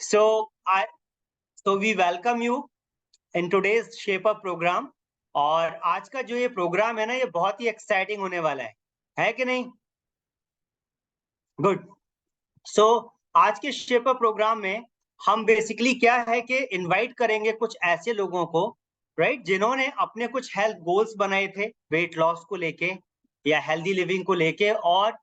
So I so we welcome you in today's Shape Up program. और आज का जो ये प्रोग्राम है ना, ये बहुत ही एक्साइटिंग होने वाला है कि नहीं? गुड। सो आज के शेप अप प्रोग्राम में हम बेसिकली क्या है कि इनवाइट करेंगे कुछ ऐसे लोगों को, राइट, जिन्होंने अपने कुछ हेल्थ गोल्स बनाए थे वेट लॉस को लेके या हेल्दी लिविंग को लेके, और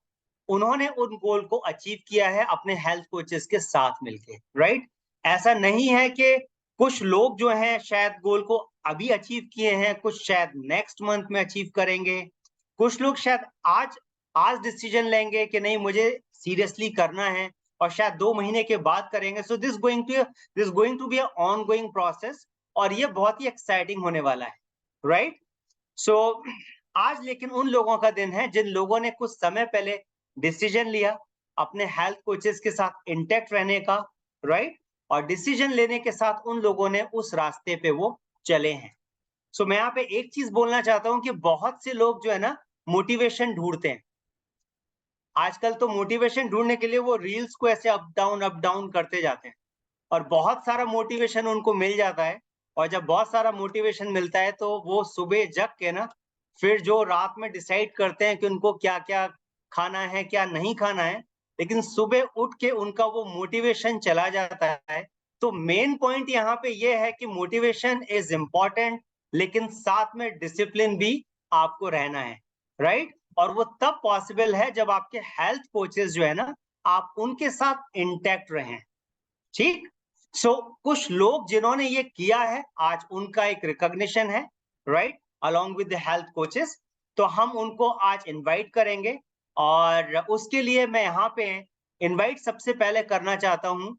उन्होंने उन गोल को अचीव किया है अपने हेल्थ कोचेस के साथ मिलके, राइट। ऐसा नहीं है कि कुछ लोग जो हैं शायद गोल को अभी अचीव किए हैं, कुछ शायद नेक्स्ट मंथ में अचीव करेंगे, कुछ लोग शायद आज आज डिसीजन लेंगे कि नहीं मुझे सीरियसली करना है, और शायद 2 महीने के बाद करेंगे। So this going to be a ongoing process, और ये बहुत ही एक्साइटिंग होने वाला है, राइट। सो आज लेकिन उन लोगों का दिन है जिन लोगों ने कुछ समय पहले डिसीजन लिया अपने हेल्थ कोचेस के साथ इंटैक्ट रहने का, राइट, और डिसीजन लेने के साथ उन लोगों ने उस रास्ते पे वो चले हैं। सो मैं यहाँ पे एक चीज बोलना चाहता हूँ कि बहुत से लोग जो है ना मोटिवेशन ढूंढते हैं। आजकल तो मोटिवेशन ढूंढने के लिए वो रील्स को ऐसे अप डाउन करते जाते हैं, और बहुत सारा मोटिवेशन उनको मिल जाता है। और जब बहुत सारा मोटिवेशन मिलता है तो वो सुबह जग के ना फिर जो रात में डिसाइड करते हैं कि उनको क्या क्या खाना है क्या नहीं खाना है, लेकिन सुबह उठ के उनका वो मोटिवेशन चला जाता है। तो मेन पॉइंट यहाँ पे ये है कि मोटिवेशन इज इम्पॉर्टेंट, लेकिन साथ में डिसिप्लिन भी आपको रहना है, राइट। और वो तब पॉसिबल है जब आपके हेल्थ कोचेस जो है ना, आप उनके साथ इंटैक्ट रहें, ठीक। सो कुछ लोग जिन्होंने ये किया है आज उनका एक रिकॉग्निशन है, right, along with the health coaches. तो हम उनको आज इनवाइट करेंगे, और उसके लिए मैं यहाँ पे इनवाइट सबसे पहले करना चाहता हूँ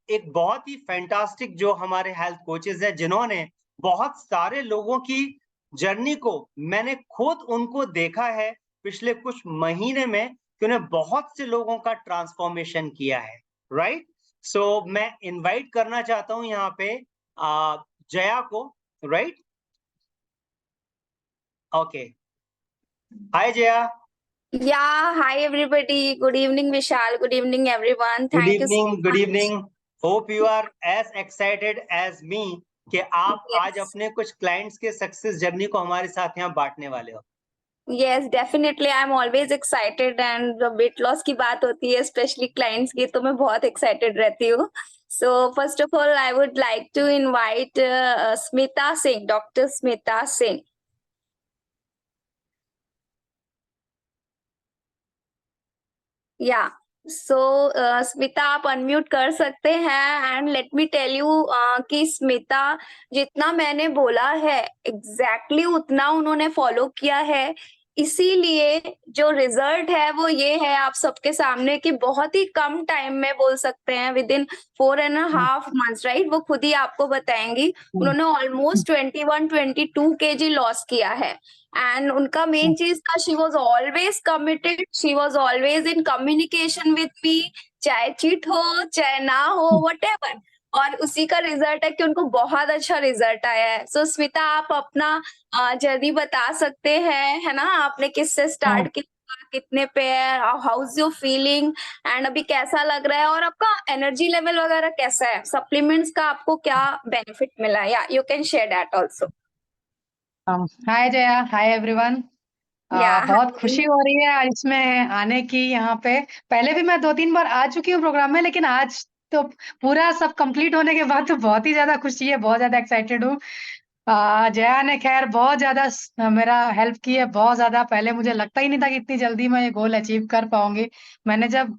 एक बहुत ही फैंटास्टिक जो हमारे हेल्थ कोचेस हैं, जिन्होंने बहुत सारे लोगों की जर्नी को, मैंने खुद उनको देखा है पिछले कुछ महीने में कि उन्हें बहुत से लोगों का ट्रांसफॉर्मेशन किया है, राइट। सो मैं इनवाइट करना चाहता हूं यहाँ पे जया को, right. Okay, hi Jaya. Yeah, hi everybody. Good evening, Vishal. Good evening, everyone. Good Thank you so evening, good much. Evening. Hope you are as excited as me कि आप आज Yes, अपने कुछ क्लाइंट्स के सक्सेस जर्नी को हमारे साथ यहाँ बांटने वाले हो। yes, definitely. I'm always excited and जब weight loss की बात होती है, especially clients की, तो मैं बहुत excited रहती हूँ. So first of all, I would like to invite Smita Singh, Dr. Smita Singh. या सो स्मिता आप अनम्यूट कर सकते हैं and let me tell you कि स्मिता जितना मैंने बोला है एग्जैक्टली उतना उन्होंने फॉलो किया है, इसीलिए जो रिजल्ट है वो ये है आप सबके सामने कि बहुत ही कम टाइम में बोल सकते हैं विद इन 4.5 months, राइट, वो खुद ही आपको बताएंगी। उन्होंने ऑलमोस्ट 21-22 kg लॉस किया है एंड उनका मेन चीज था she was always committed, she was always in communication with me, चाहे चिट हो चाहे ना हो वट, और उसी का रिजल्ट है कि उनको बहुत अच्छा रिजल्ट आया है। सो स्मिता आप अपना जर्नी बता सकते हैं, है ना, आपने किससे स्टार्ट किया, कितने पे है, how is your feeling and अभी कैसा लग रहा है, और आपका एनर्जी लेवल वगैरह कैसा है, सप्लीमेंट्स का आपको क्या बेनिफिट मिला है, या you can share that also. Hi Jaya, hi everyone. या बहुत खुशी हो रही है आज इसमें आने की। यहाँ पे पहले भी मैं 2-3 बार आ चुकी हूँ प्रोग्राम में, लेकिन आज तो पूरा सब कंप्लीट होने के बाद तो बहुत ही ज्यादा खुशी है, बहुत ज्यादा एक्साइटेड हूँ। जया ने खैर बहुत ज्यादा मेरा हेल्प की है, बहुत ज्यादा। पहले मुझे लगता ही नहीं था कि इतनी जल्दी मैं ये गोल अचीव कर पाऊंगी। मैंने जब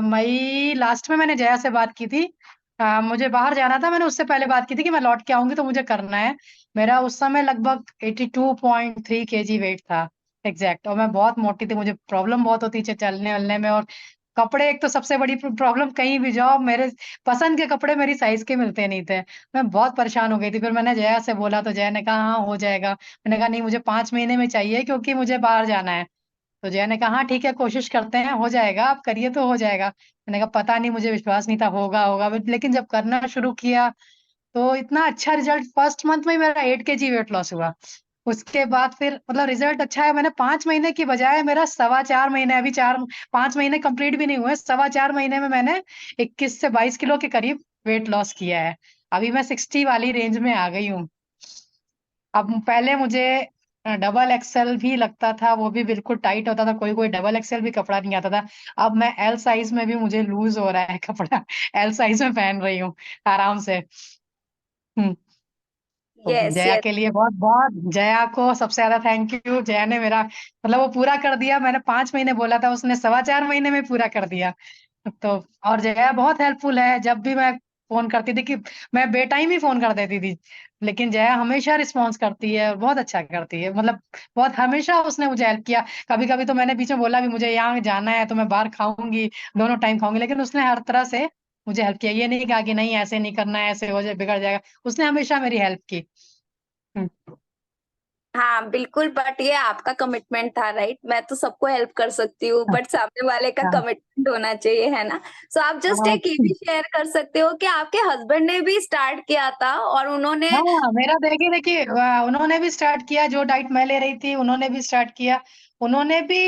मई लास्ट में मैंने जया से बात की थी, मुझे बाहर जाना था, मैंने उससे पहले बात की थी कि मैं लौट के आऊंगी तो मुझे करना है। मेरा उस समय लगभग 82.3 kg वेट था एग्जैक्ट, और मैं बहुत मोटी थी, मुझे प्रॉब्लम बहुत होती है चलने वलने में। और कपड़े, एक तो सबसे बड़ी प्रॉब्लम, कहीं भी जाओ मेरे पसंद के कपड़े मेरी साइज के मिलते नहीं थे। मैं बहुत परेशान हो गई थी। फिर मैंने जया से बोला तो जया ने कहा हाँ हो जाएगा। मैंने कहा नहीं, मुझे 5 महीने में चाहिए क्योंकि मुझे बाहर जाना है। तो जया ने कहा हाँ ठीक है, कोशिश करते हैं, हो जाएगा, आप करिए तो हो जाएगा। मैंने कहा पता नहीं, मुझे विश्वास नहीं था होगा होगा, लेकिन जब करना शुरू किया तो इतना अच्छा रिजल्ट, फर्स्ट मंथ में ही मेरा 8 kg वेट लॉस हुआ। उसके बाद फिर मतलब रिजल्ट अच्छा है। मैंने 5 महीने की बजाय मेरा 4.25 महीने, अभी 5 महीने कंप्लीट भी नहीं हुए, 4.25 महीने में मैंने 21 से 22 किलो के करीब वेट लॉस किया है। अभी मैं 60 वाली रेंज में आ गई हूँ। अब पहले मुझे डबल एक्सेल भी लगता था, वो भी बिल्कुल टाइट होता था, कोई कोई डबल एक्सेल भी कपड़ा नहीं आता था। अब मैं एल साइज में भी मुझे लूज हो रहा है कपड़ा, एल साइज में पहन रही हूँ आराम से। हम्म। तो यस जया यस। के लिए बहुत बहुत, जया को सबसे ज्यादा थैंक यू। जया ने मेरा मतलब वो पूरा कर दिया। मैंने 5 महीने बोला था, उसने 4.25 महीने में पूरा कर दिया। तो और जया बहुत हेल्पफुल है। जब भी मैं फोन करती थी कि मैं बेटाइम ही फोन कर देती थी, लेकिन जया हमेशा रिस्पॉन्स करती है और बहुत अच्छा करती है। मतलब बहुत हमेशा उसने मुझे हेल्प किया। कभी कभी तो मैंने बीच में बोला भी मुझे यहाँ जाना है तो मैं बाहर खाऊंगी, दोनों टाइम खाऊंगी, लेकिन उसने हर तरह से मुझे हेल्प किया। ये नहीं कहा कि नहीं ऐसे नहीं करना है, ऐसे हो जाए बिगड़ जाएगा। उसने हमेशा मेरी हेल्प की। हम्म। हाँ बिल्कुल, बट ये आपका कमिटमेंट था, राइट? मैं तो सबको हेल्प कर सकती हूँ, हाँ बट सामने वाले का हाँ कमिटमेंट होना चाहिए, है ना? सो आप जस्ट हाँ। एक ये भी शेयर कर सकते हो कि आपके हस्बैंड ने भी स्टार्ट किया था और उन्होंने हाँ, मेरा देखिए देखिए उन्होंने भी स्टार्ट किया, जो डाइट मैं ले रही थी उन्होंने भी स्टार्ट किया। उन्होंने भी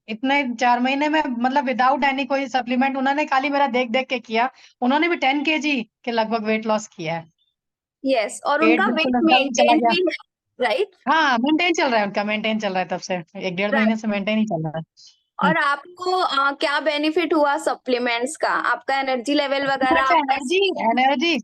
इतने 4 महीने में मतलब विदाउट एनी कोई सप्लीमेंट, उन्होंने खाली मेरा देख देख के किया। उन्होंने भी 10 kg के लगभग वेट लॉस किया है। यस, और पेट उनका बिल्कुल वेट एकदम चला मेंटेन गया। भी है, राइट? हाँ मेंटेन चल रहा है उनका, मेंटेन चल रहा है तब से, 1 1.5 महीने से मेंटेन ही चल रहा है। और आपको क्या बेनिफिट हुआ सप्लीमेंट्स का? आपका एनर्जी लेवल अच्छा वगैरह अच्छा, आपका? एनर्जी एनर्जी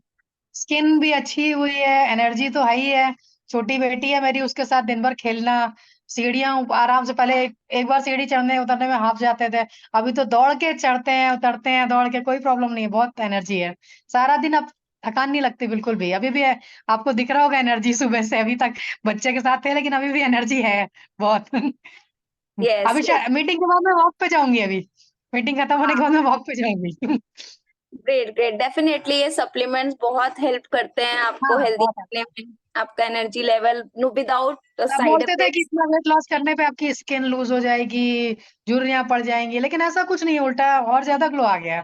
स्किन भी अच्छी हुई है, एनर्जी तो है ही है। छोटी बेटी है मेरी, उसके साथ दिन भर खेलना, सीढ़ियां आराम से, पहले एक बार सीढ़ी चढ़ने उतरने में हाफ जाते थे, अभी तो दौड़ के चढ़ते हैं उतरते हैं, दौड़ के, कोई प्रॉब्लम नहीं है, बहुत एनर्जी है। सारा दिन अब थकान नहीं लगती बिल्कुल भी, अभी भी है। आपको दिख रहा होगा एनर्जी सुबह से अभी तक, बच्चे के साथ थे लेकिन अभी भी एनर्जी है बहुत। यस अभी यस। मीटिंग के बाद मैं वॉक पे जाऊंगी, अभी मीटिंग खत्म होने के बाद मैं वॉक पे जाऊंगी। ग्रेट ग्रेट, डेफिनेटली ये सप्लीमेंट्स बहुत हेल्प करते हैं आपको हाँ हेल्दी बहुत है। रखने में, आपका एनर्जी लेवल नो विदाउट सब साइड बोलते थे कि इफेक्ट्स। इतना वेट लॉस करने पे आपकी स्किन लूज हो जाएगी, झुर्रियां पड़ जाएंगी, लेकिन ऐसा कुछ नहीं है, उल्टा और ज्यादा ग्लो आ गया।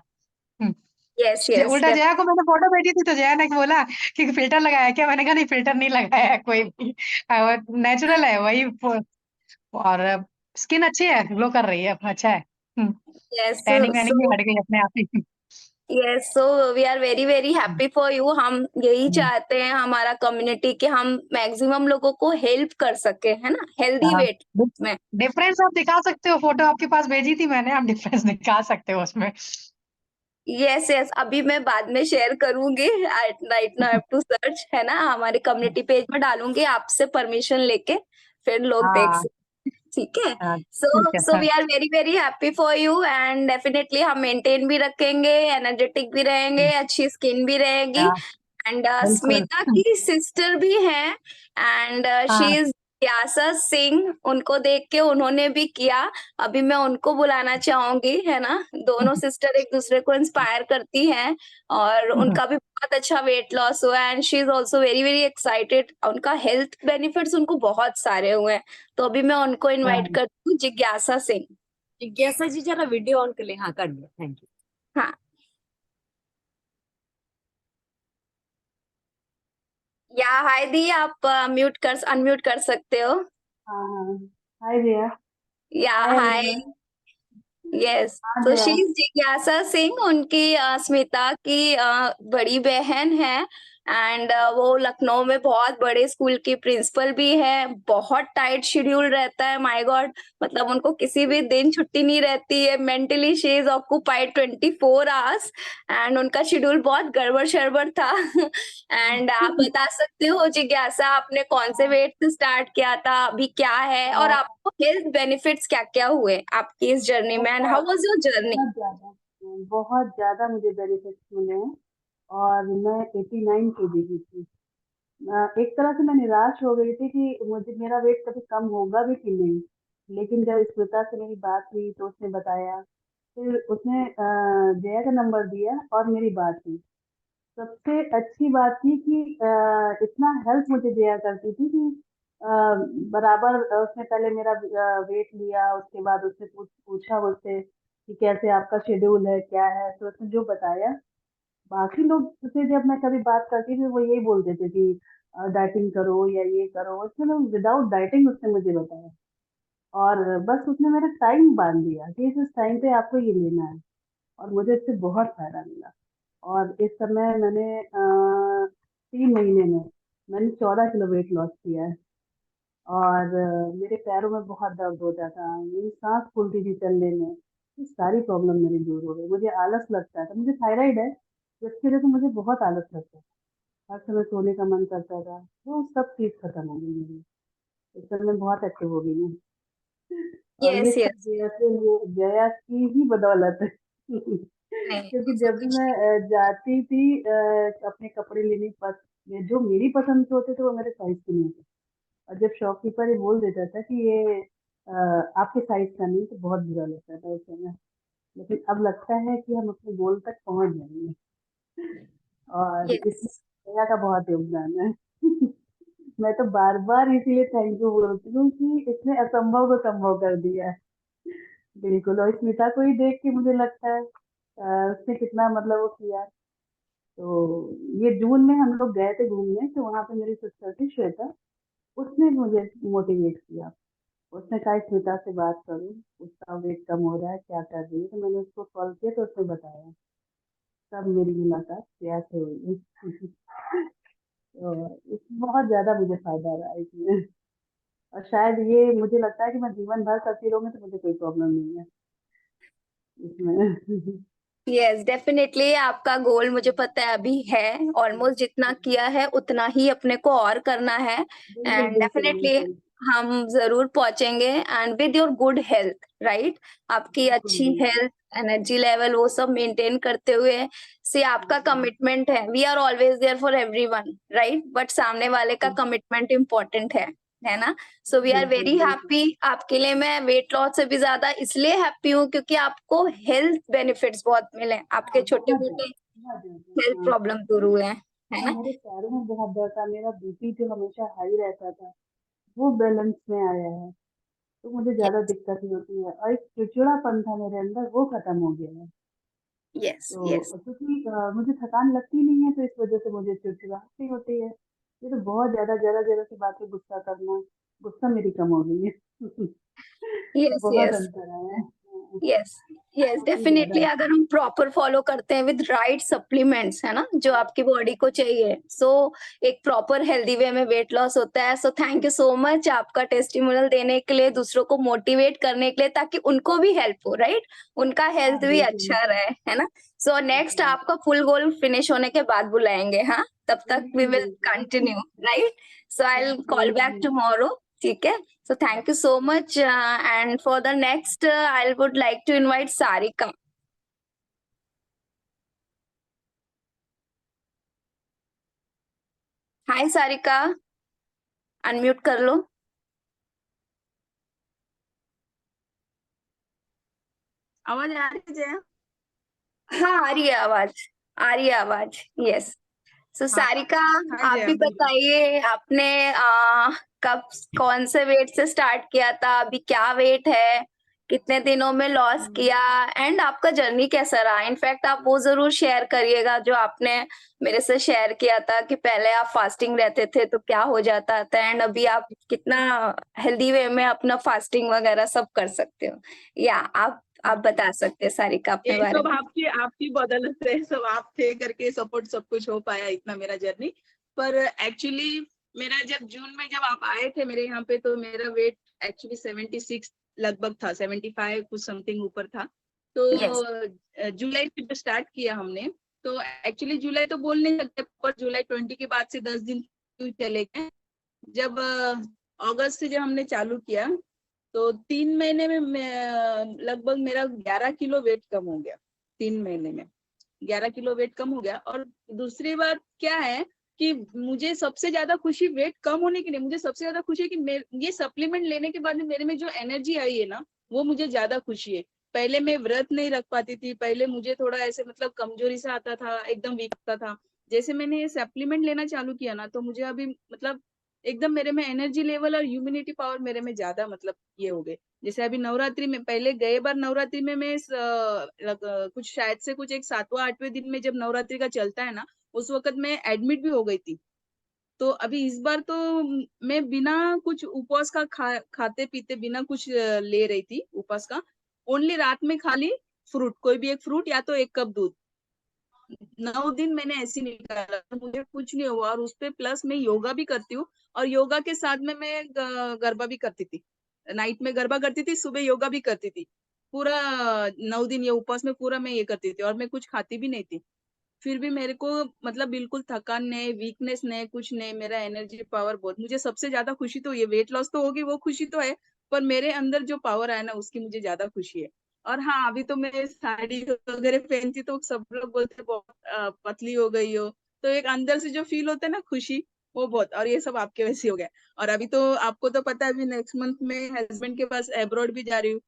हम्म। Yes yes. उल्टा जया को मैंने फोटो भेजी थी तो जया ने बोला कि फिल्टर लगाया है क्या, मैंने कहा नहीं फिल्टर नहीं लगाया है कोई भी, नेचुरल है वही। और स्किन अच्छी है, ग्लो कर रही है, अच्छा है। यस टैनिंग वैनिंग भी सो हट गई अपने आप ही। Yes, so we are very very happy for you. हम यही हम्म, चाहते हैं हमारा कम्युनिटी कि हम मैक्सिमम लोगों को हेल्प कर सके, है ना, हेल्दी हाँ वेट में। डिफरेंस आप दिखा सकते हो, फोटो आपके पास भेजी थी मैंने, आप डिफरेंस दिखा सकते हो उसमें। यस यस, अभी मैं बाद में शेयर करूंगी, right now I have to search, है ना, हमारे कम्युनिटी पेज में डालूंगी आपसे परमिशन लेके, फिर लोग देख हाँ सकते हैं, ठीक है? हाँ सो ठीक है सो हाँ we are very very happy for you and definitely हम मेंटेन भी रखेंगे, एनर्जेटिक भी रहेंगे, अच्छी स्किन भी रहेगी। हाँ, एंड बिल्कुल। स्मिता की सिस्टर भी हैं एंड शी हाँ इज यासा सिंह, उनको देख के उन्होंने भी किया। अभी मैं उनको बुलाना चाहूंगी, है ना, दोनों सिस्टर एक दूसरे को इंस्पायर करती हैं और उनका भी बहुत अच्छा वेट लॉस हुआ and she is also very very excited, उनका हेल्थ बेनिफिट्स उनको बहुत सारे हुए हैं। तो अभी मैं उनको इनवाइट हाँ करती हूँ, जिज्ञासा सिंह। जिज्ञासा जी जरा वीडियो ऑन कर ले, हाँ कर लिया, थैंक यू। हाँ, या हाय दी, आप म्यूट कर अनम्यूट कर सकते हो। हाँ हाँ। हाय भैया। या हाय हाय। एवरीवन। यस, हाँ तो शी भैया। इज जिज्ञासा सिंह, उनकी स्मिता की बड़ी बहन है एंड वो लखनऊ में बहुत बड़े स्कूल की प्रिंसिपल भी है। बहुत टाइट शेड्यूल रहता है, माय गॉड, मतलब उनको किसी भी दिन छुट्टी नहीं रहती है। Mentally she is occupied 24 hours and उनका शेड्यूल बहुत गड़बड़ शड़बड़ था। एंड आप बता सकते हो जिज्ञासा, आपने कौन से वेट से स्टार्ट किया था, अभी क्या है, और आपको हेल्थ बेनिफिट्स क्या क्या हुए आपकी इस जर्नी में एंड हाउ बहुत वाज योर जर्नी? बहुत ज्यादा मुझे बेनिफिट्स मिले हैं। और मैं 89 केजी की थी। एक तरह से मैं निराश हो गई थी कि मुझे मेरा वेट कभी कम होगा भी कि नहीं। लेकिन जब स्मिता से मेरी बात हुई तो उसने बताया, फिर उसने जया का नंबर दिया और मेरी बात हुई। सबसे अच्छी बात थी कि इतना हेल्प मुझे दिया करती थी कि अ, बराबर उसने पहले मेरा वेट लिया, उसके बाद उसने पूछा मुझसे कि कैसे आपका शेड्यूल है क्या है, तो उसने जो बताया बाकी लोग से जब मैं कभी बात करती थी वो यही बोलते थे कि डाइटिंग करो या ये करो, चलो विदाउट डाइटिंग उसने मुझे बताया। और बस उसने मेरा टाइम बांध दिया कि इस टाइम पे आपको ये लेना है, और मुझे इससे बहुत फायदा मिला। और इस समय मैंने 3 महीने में मैंने 14 किलो वेट लॉस किया है। और मेरे पैरों में बहुत दर्द होता था, मेरी सांस फूलती थी चलने में, ये सारी प्रॉब्लम मेरी दूर हो गई। मुझे आलस लगता था, मुझे थायराइड है, जिसकी वजह से मुझे बहुत आलस लगता था, हर समय सोने का मन करता था, वो सब चीज खत्म हो गई मेरी। इस समय मैं बहुत एक्टिव हो गई हूँ। और ये यस सब यस। जया की ही बदौलत है। नहीं, क्योंकि जब भी मैं जाती थी अपने कपड़े लेने जो मेरी पसंद के होते थे वो मेरे साइज के नहीं होते। और जब शॉपकीपर ये बोल देता था कि ये आपके साइज का नहीं, तो बहुत बुरा लगता था उस समय। लेकिन अब लगता है कि हम अपने गोल तक पहुंच जाएंगे, और यस। इसमें जया का बहुत योगदान है। मैं तो बार बार इसीलिए थैंक यू बोलती हूँ कि इसने असंभव को संभव कर दिया है। बिल्कुल, और स्मिता को ही देख के मुझे लगता है उसने कितना मतलब वो किया। तो ये जून में हम लोग गए थे घूमने, तो वहां पे मेरी सिस्टर थी श्वेता, उसने मुझे मोटिवेट किया। उसने कहा स्मिता से बात करूं, उसका वेट कम हो रहा है, क्या कर रही है। तो मैंने उसको कॉल किया तो उसने बताया। तब मेरी मुलाकात जया से हुई। तो इसमें बहुत ज्यादा मुझे फायदा रहा है इसमें। और शायद ये मुझे लगता है कि मैं जीवन भर करती रहूंगी तो मुझे कोई प्रॉब्लम नहीं है इसमें। यस डेफिनेटली आपका गोल मुझे पता है अभी है, ऑलमोस्ट जितना किया है उतना ही अपने को और करना है। बिल्कुल एंड बिल्कुल डेफिनेटली बिल्कुल हम जरूर पहुंचेंगे, and with your good health, right? आपकी बिल्कुल अच्छी बिल्कुल हेल्थ, एनर्जी लेवल वो सब मेंटेन करते हुए से आपका कमिटमेंट है, we are always there for everyone, right? But सामने वाले का कमिटमेंट इम्पोर्टेंट है ना? सो वी आर बिल्कुल वेरी बिल्कुल हैप्पी। आपके लिए मैं वेट लॉस से भी ज्यादा इसलिए हैप्पी हूँ क्योंकि आपको हेल्थ बेनिफिट्स बहुत मिले, आपके हाँ छोटे बहुत मोटे ज्यादा बहुत ज्यादा हेल्थ हाँ। प्रॉब्लम दूर हुए हैं, है और ना? मेरे पैरों में बहुत दर्द था, मेरा बीपी जो हमेशा हाई रहता था वो बैलेंस में आया है। तो मुझे ज्यादा यस दिक्कत नहीं होती है, और एक चिड़चिड़ापन था मेरे अंदर वो खत्म हो गया है। Yes yes. तो क्योंकि मुझे थकान लगती नहीं है, तो इस वजह से मुझे चिड़चिड़ाहट नहीं होती है। ये तो बहुत ज्यादा जरा जरा सी बात पे गुस्सा करना, गुस्सा मेरी कम हो गई है। यस बहुत यस अंतर आया है। हाँ, यस यस काफी डेफिनेटली ज्यादा। अगर हम प्रॉपर फॉलो करते हैं विद राइट सप्लीमेंट्स, है ना, जो आपकी बॉडी को चाहिए, सो एक प्रॉपर हेल्दी वे में वेट लॉस होता है। So thank you so much आपका टेस्टिमोनियल देने के लिए, दूसरों को मोटिवेट करने के लिए, ताकि उनको भी हेल्प हो, राइट? उनका हाँ हेल्थ भी बिल्कुल अच्छा रहे, है ना? सो नेक्स्ट बिल्कुल आपका फुल गोल फिनिश होने के बाद बुलाएंगे, हाँ? तब तक वी बिल्कुल विल बिल्कुल continue, right? So I will call back बिल्कुल। टुमारो, ठीक है? So thank you so much. And for the next, I would like to invite Sarika. Hi Sarika, unmute कर लो। आवाज आ रही है जया? हाँ आ रही है आवाज, आ रही है आवाज। यस। सो हाँ सारिका, हाँ आप जया भी बोलिए। बताइए आपने कब कौन से वेट से स्टार्ट किया था, अभी क्या वेट है, कितने दिनों में लॉस हम्म, किया, एंड आपका जर्नी कैसा रहा? इनफैक्ट आप वो जरूर शेयर करिएगा जो आपने मेरे से शेयर किया था कि पहले आप फास्टिंग रहते थे तो क्या हो जाता था, एंड अभी आप कितना हेल्दी वे में अपना फास्टिंग वगैरह सब कर सकते हो। या आप बता सकते हैं सारिका अपने ये बारे सब में। आपकी आपकी बदौलत से, सब आप थे करके सपोर्ट सब कुछ हो पाया इतना मेरा जर्नी। पर एक्चुअली मेरा जब जून में जब आप आए थे मेरे यहाँ पे, तो मेरा वेट एक्चुअली 76 लगभग था, 75 कुछ समथिंग ऊपर था। तो यस जुलाई से जो स्टार्ट किया हमने, तो एक्चुअली जुलाई तो बोल नहीं सकते, पर जुलाई 20 के बाद से 10 दिन चले गए। जब अगस्त से जब हमने चालू किया, तो 3 महीने में लगभग मेरा 11 किलो वेट कम हो गया। 3 महीने में 11 किलो वेट कम हो गया। और दूसरी बात क्या है कि मुझे सबसे ज्यादा खुशी वेट कम होने की नहीं, मुझे सबसे ज्यादा खुशी है कि ये सप्लीमेंट लेने के बाद मेरे में जो एनर्जी आई है ना, वो मुझे ज्यादा खुशी है। पहले मैं व्रत नहीं रख पाती थी, पहले मुझे थोड़ा ऐसे मतलब कमजोरी सा आता था, एकदम वीक था। जैसे मैंने ये सप्लीमेंट लेना चालू किया ना, तो मुझे अभी मतलब एकदम मेरे में एनर्जी लेवल और इम्यूनिटी पावर मेरे में ज्यादा मतलब ये हो गए। जैसे अभी नवरात्रि में पहले गए बार नवरात्रि में मैं कुछ शायद से कुछ एक 7वां 8वें दिन में जब नवरात्रि का चलता है ना, उस वक्त मैं एडमिट भी हो गई थी। तो अभी इस बार तो मैं बिना कुछ उपवास का खाते पीते बिना कुछ ले रही थी उपवास का। ओनली रात में खाली फ्रूट, कोई भी एक फ्रूट या तो 1 कप दूध। 9 दिन मैंने ऐसे निकाला, मुझे कुछ नहीं हुआ। और उस पे प्लस मैं योगा भी करती हूँ, और योगा के साथ में मैं गरबा भी करती थी। नाइट में गरबा करती थी, सुबह योगा भी करती थी। पूरा 9 दिन ये उपवास में पूरा मैं ये करती थी, और मैं कुछ खाती भी नहीं थी। फिर भी मेरे को मतलब बिल्कुल थकान नहीं, वीकनेस नहीं, कुछ नहीं। मेरा एनर्जी पावर बहुत, मुझे सबसे ज्यादा खुशी तो ये वेट लॉस तो होगी, वो खुशी तो है, पर मेरे अंदर जो पावर आया ना उसकी मुझे ज्यादा खुशी है। और हाँ, अभी तो मैं साड़ी वगैरह पहनती तो सब लोग बोलते बहुत पतली हो गई हो। तो एक अंदर से जो फील होता है ना खुशी, वो बहुत। और ये सब आपके वैसे हो गया। और अभी तो आपको तो पता है, अभी नेक्स्ट मंथ में हस्बैंड के पास अब्रॉड भी जा रही हूँ।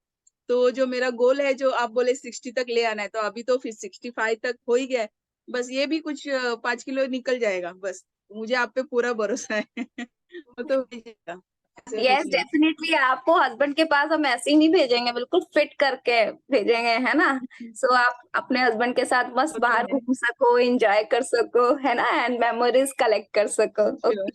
तो जो मेरा गोल है, जो आप बोले 60 तक ले आना है, तो अभी तो फिर 65 तक हो ही गया है। बस ये भी कुछ 5 किलो निकल जाएगा बस। मुझे आप पे पूरा भरोसा है। वो तो हो ही जाएगा, ऐसे यस कुछ नहीं। डेफिनेटली आपको हस्बैंड के पास हम ऐसे ही नहीं भेजेंगे, बिल्कुल फिट करके भेजेंगे, है ना। सो आप अपने हस्बैंड के साथ बस वो तो बाहर है। घूम सको, एंजॉय कर सको, है ना, एंड मेमोरीज कलेक्ट कर सको। Sure.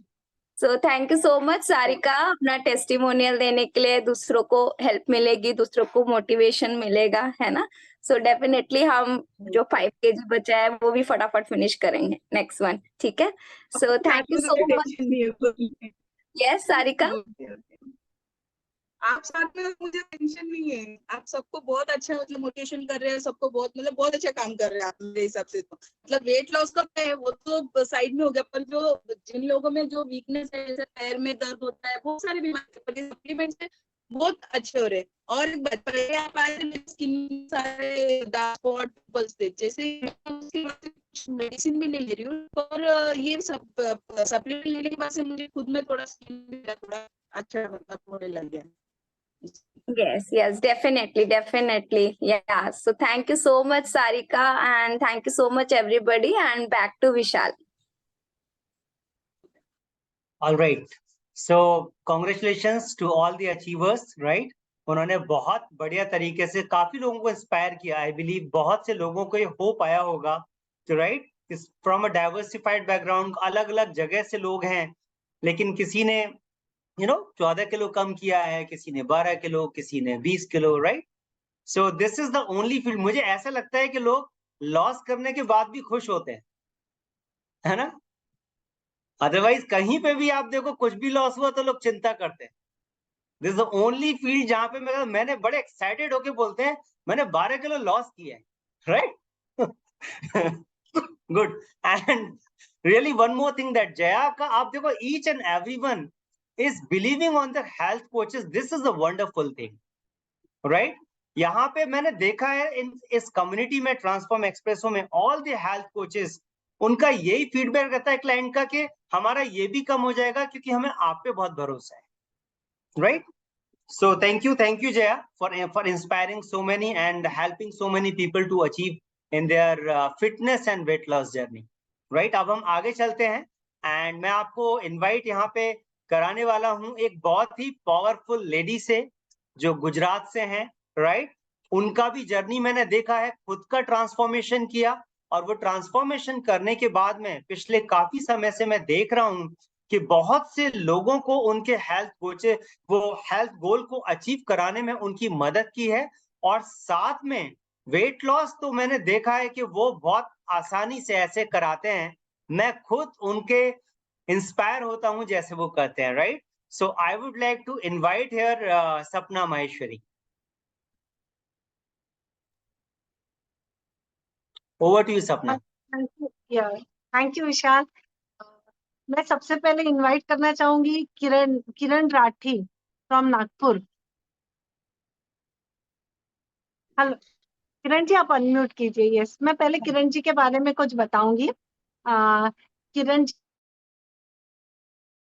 So thank you so much Sarika, अपना टेस्टिमोनियल देने के लिए। दूसरों को हेल्प मिलेगी, दूसरों को मोटिवेशन मिलेगा, है ना। सो डेफिनेटली हम जो 5 kg बचा है वो भी फटाफट फिनिश करेंगे नेक्स्ट वन, ठीक है। सो थैंक यू आपको तो सो कोई मच। टेंशन नहीं है बोलने। यस सारिका। Okay okay. आप साथ में हो, मुझे टेंशन नहीं है। आप सबको बहुत अच्छा मतलब मोटिवेशन कर रहे हैं, सबको बहुत मतलब बहुत अच्छा काम कर रहे हैं आप मेरे हिसाब से। तो मतलब वेट लॉस का है वो तो साइड में हो गया, पर जो जिन लोगों में जो वीकनेस है, जैसे पैर में दर्द होता है, बहुत सारी बीमारी, सप्लीमेंट से बहुत अच्छे हो रहे हैं। और एक बात, पहले आप आए थे मेरी स्किन सारे डार्क स्पॉट पिंपल्स थे, जैसे उसके बाद से मेडिसिन भी नहीं ले रही हूँ, और ये सब सप्लीमेंट लेने के बाद से मुझे खुद में थोड़ा स्किन थोड़ा अच्छा मतलब होने लग गया। Yes, definitely. Yeah. So thank you so much, Sarika, and thank you so much, everybody. And back to Vishal. All right. So congratulations to all the achievers, right? उन्होंने बहुत बढ़िया तरीके से काफी लोगों को इंस्पायर किया। आई बिलीव बहुत से लोगों को ये होप आया होगा, तो right, from a diversified background, अलग अलग जगह से लोग हैं, लेकिन किसी ने 14 किलो कम किया है, किसी ने 12 किलो, किसी ने 20 kilo, right. So this is the only field. मुझे ऐसा लगता है कि लोग लॉस करने के बाद भी खुश होते हैं, है ना। अदरवाइज कहीं पे भी आप देखो, कुछ भी लॉस हुआ तो लोग चिंता करते हैं। This is the only field जहां पे मैंने बड़े एक्साइटेड होके बोलते हैं मैंने 12 किलो लॉस किया है, right. Good. And really one more thing that Jaya का आप देखो, each and everyone is believing on the health coaches. This is a wonderful thing, right. यहाँ पे मैंने देखा है इस कम्युनिटी में, ट्रांसफॉर्म एक्सप्रेसो में, ऑल द हेल्थ कोचेस, उनका यही फीडबैक रहता है क्लाइंट का कि हमारा ये भी कम हो जाएगा क्योंकि हमें आप पे बहुत भरोसा है, right. So thank you Jaya for inspiring so many and helping so many people to achieve in their fitness and weight loss journey, right। अब हम आगे चलते हैं, एंड मैं आपको इनवाइट यहाँ पे कराने वाला हूँ एक बहुत ही पावरफुल लेडी से, जो गुजरात से हैं, राइट। उनका भी जर्नी मैंने देखा है, खुद का ट्रांसफॉर्मेशन किया, और वो ट्रांसफॉर्मेशन करने के बाद में पिछले काफी समय से मैं देख रहा हूँ कि बहुत से लोगों को उनके हेल्थ कोचेस वो हेल्थ गोल को अचीव कराने में उनकी मदद की है। और साथ में वेट लॉस तो मैंने देखा है कि वो बहुत आसानी से ऐसे कराते हैं, मैं खुद उनके इंस्पायर होता हूं जैसे वो करते हैं, right. So I would like to invite here Sapna Maheshwari. Over to you Sapna. Thank you Vishal. मैं सबसे पहले इनवाइट करना चाहूंगी किरण राठी फ्रॉम नागपुर। हेलो किरण जी, आप अनम्यूट कीजिए। यस, मैं पहले किरण जी के बारे में कुछ बताऊंगी। किरण जी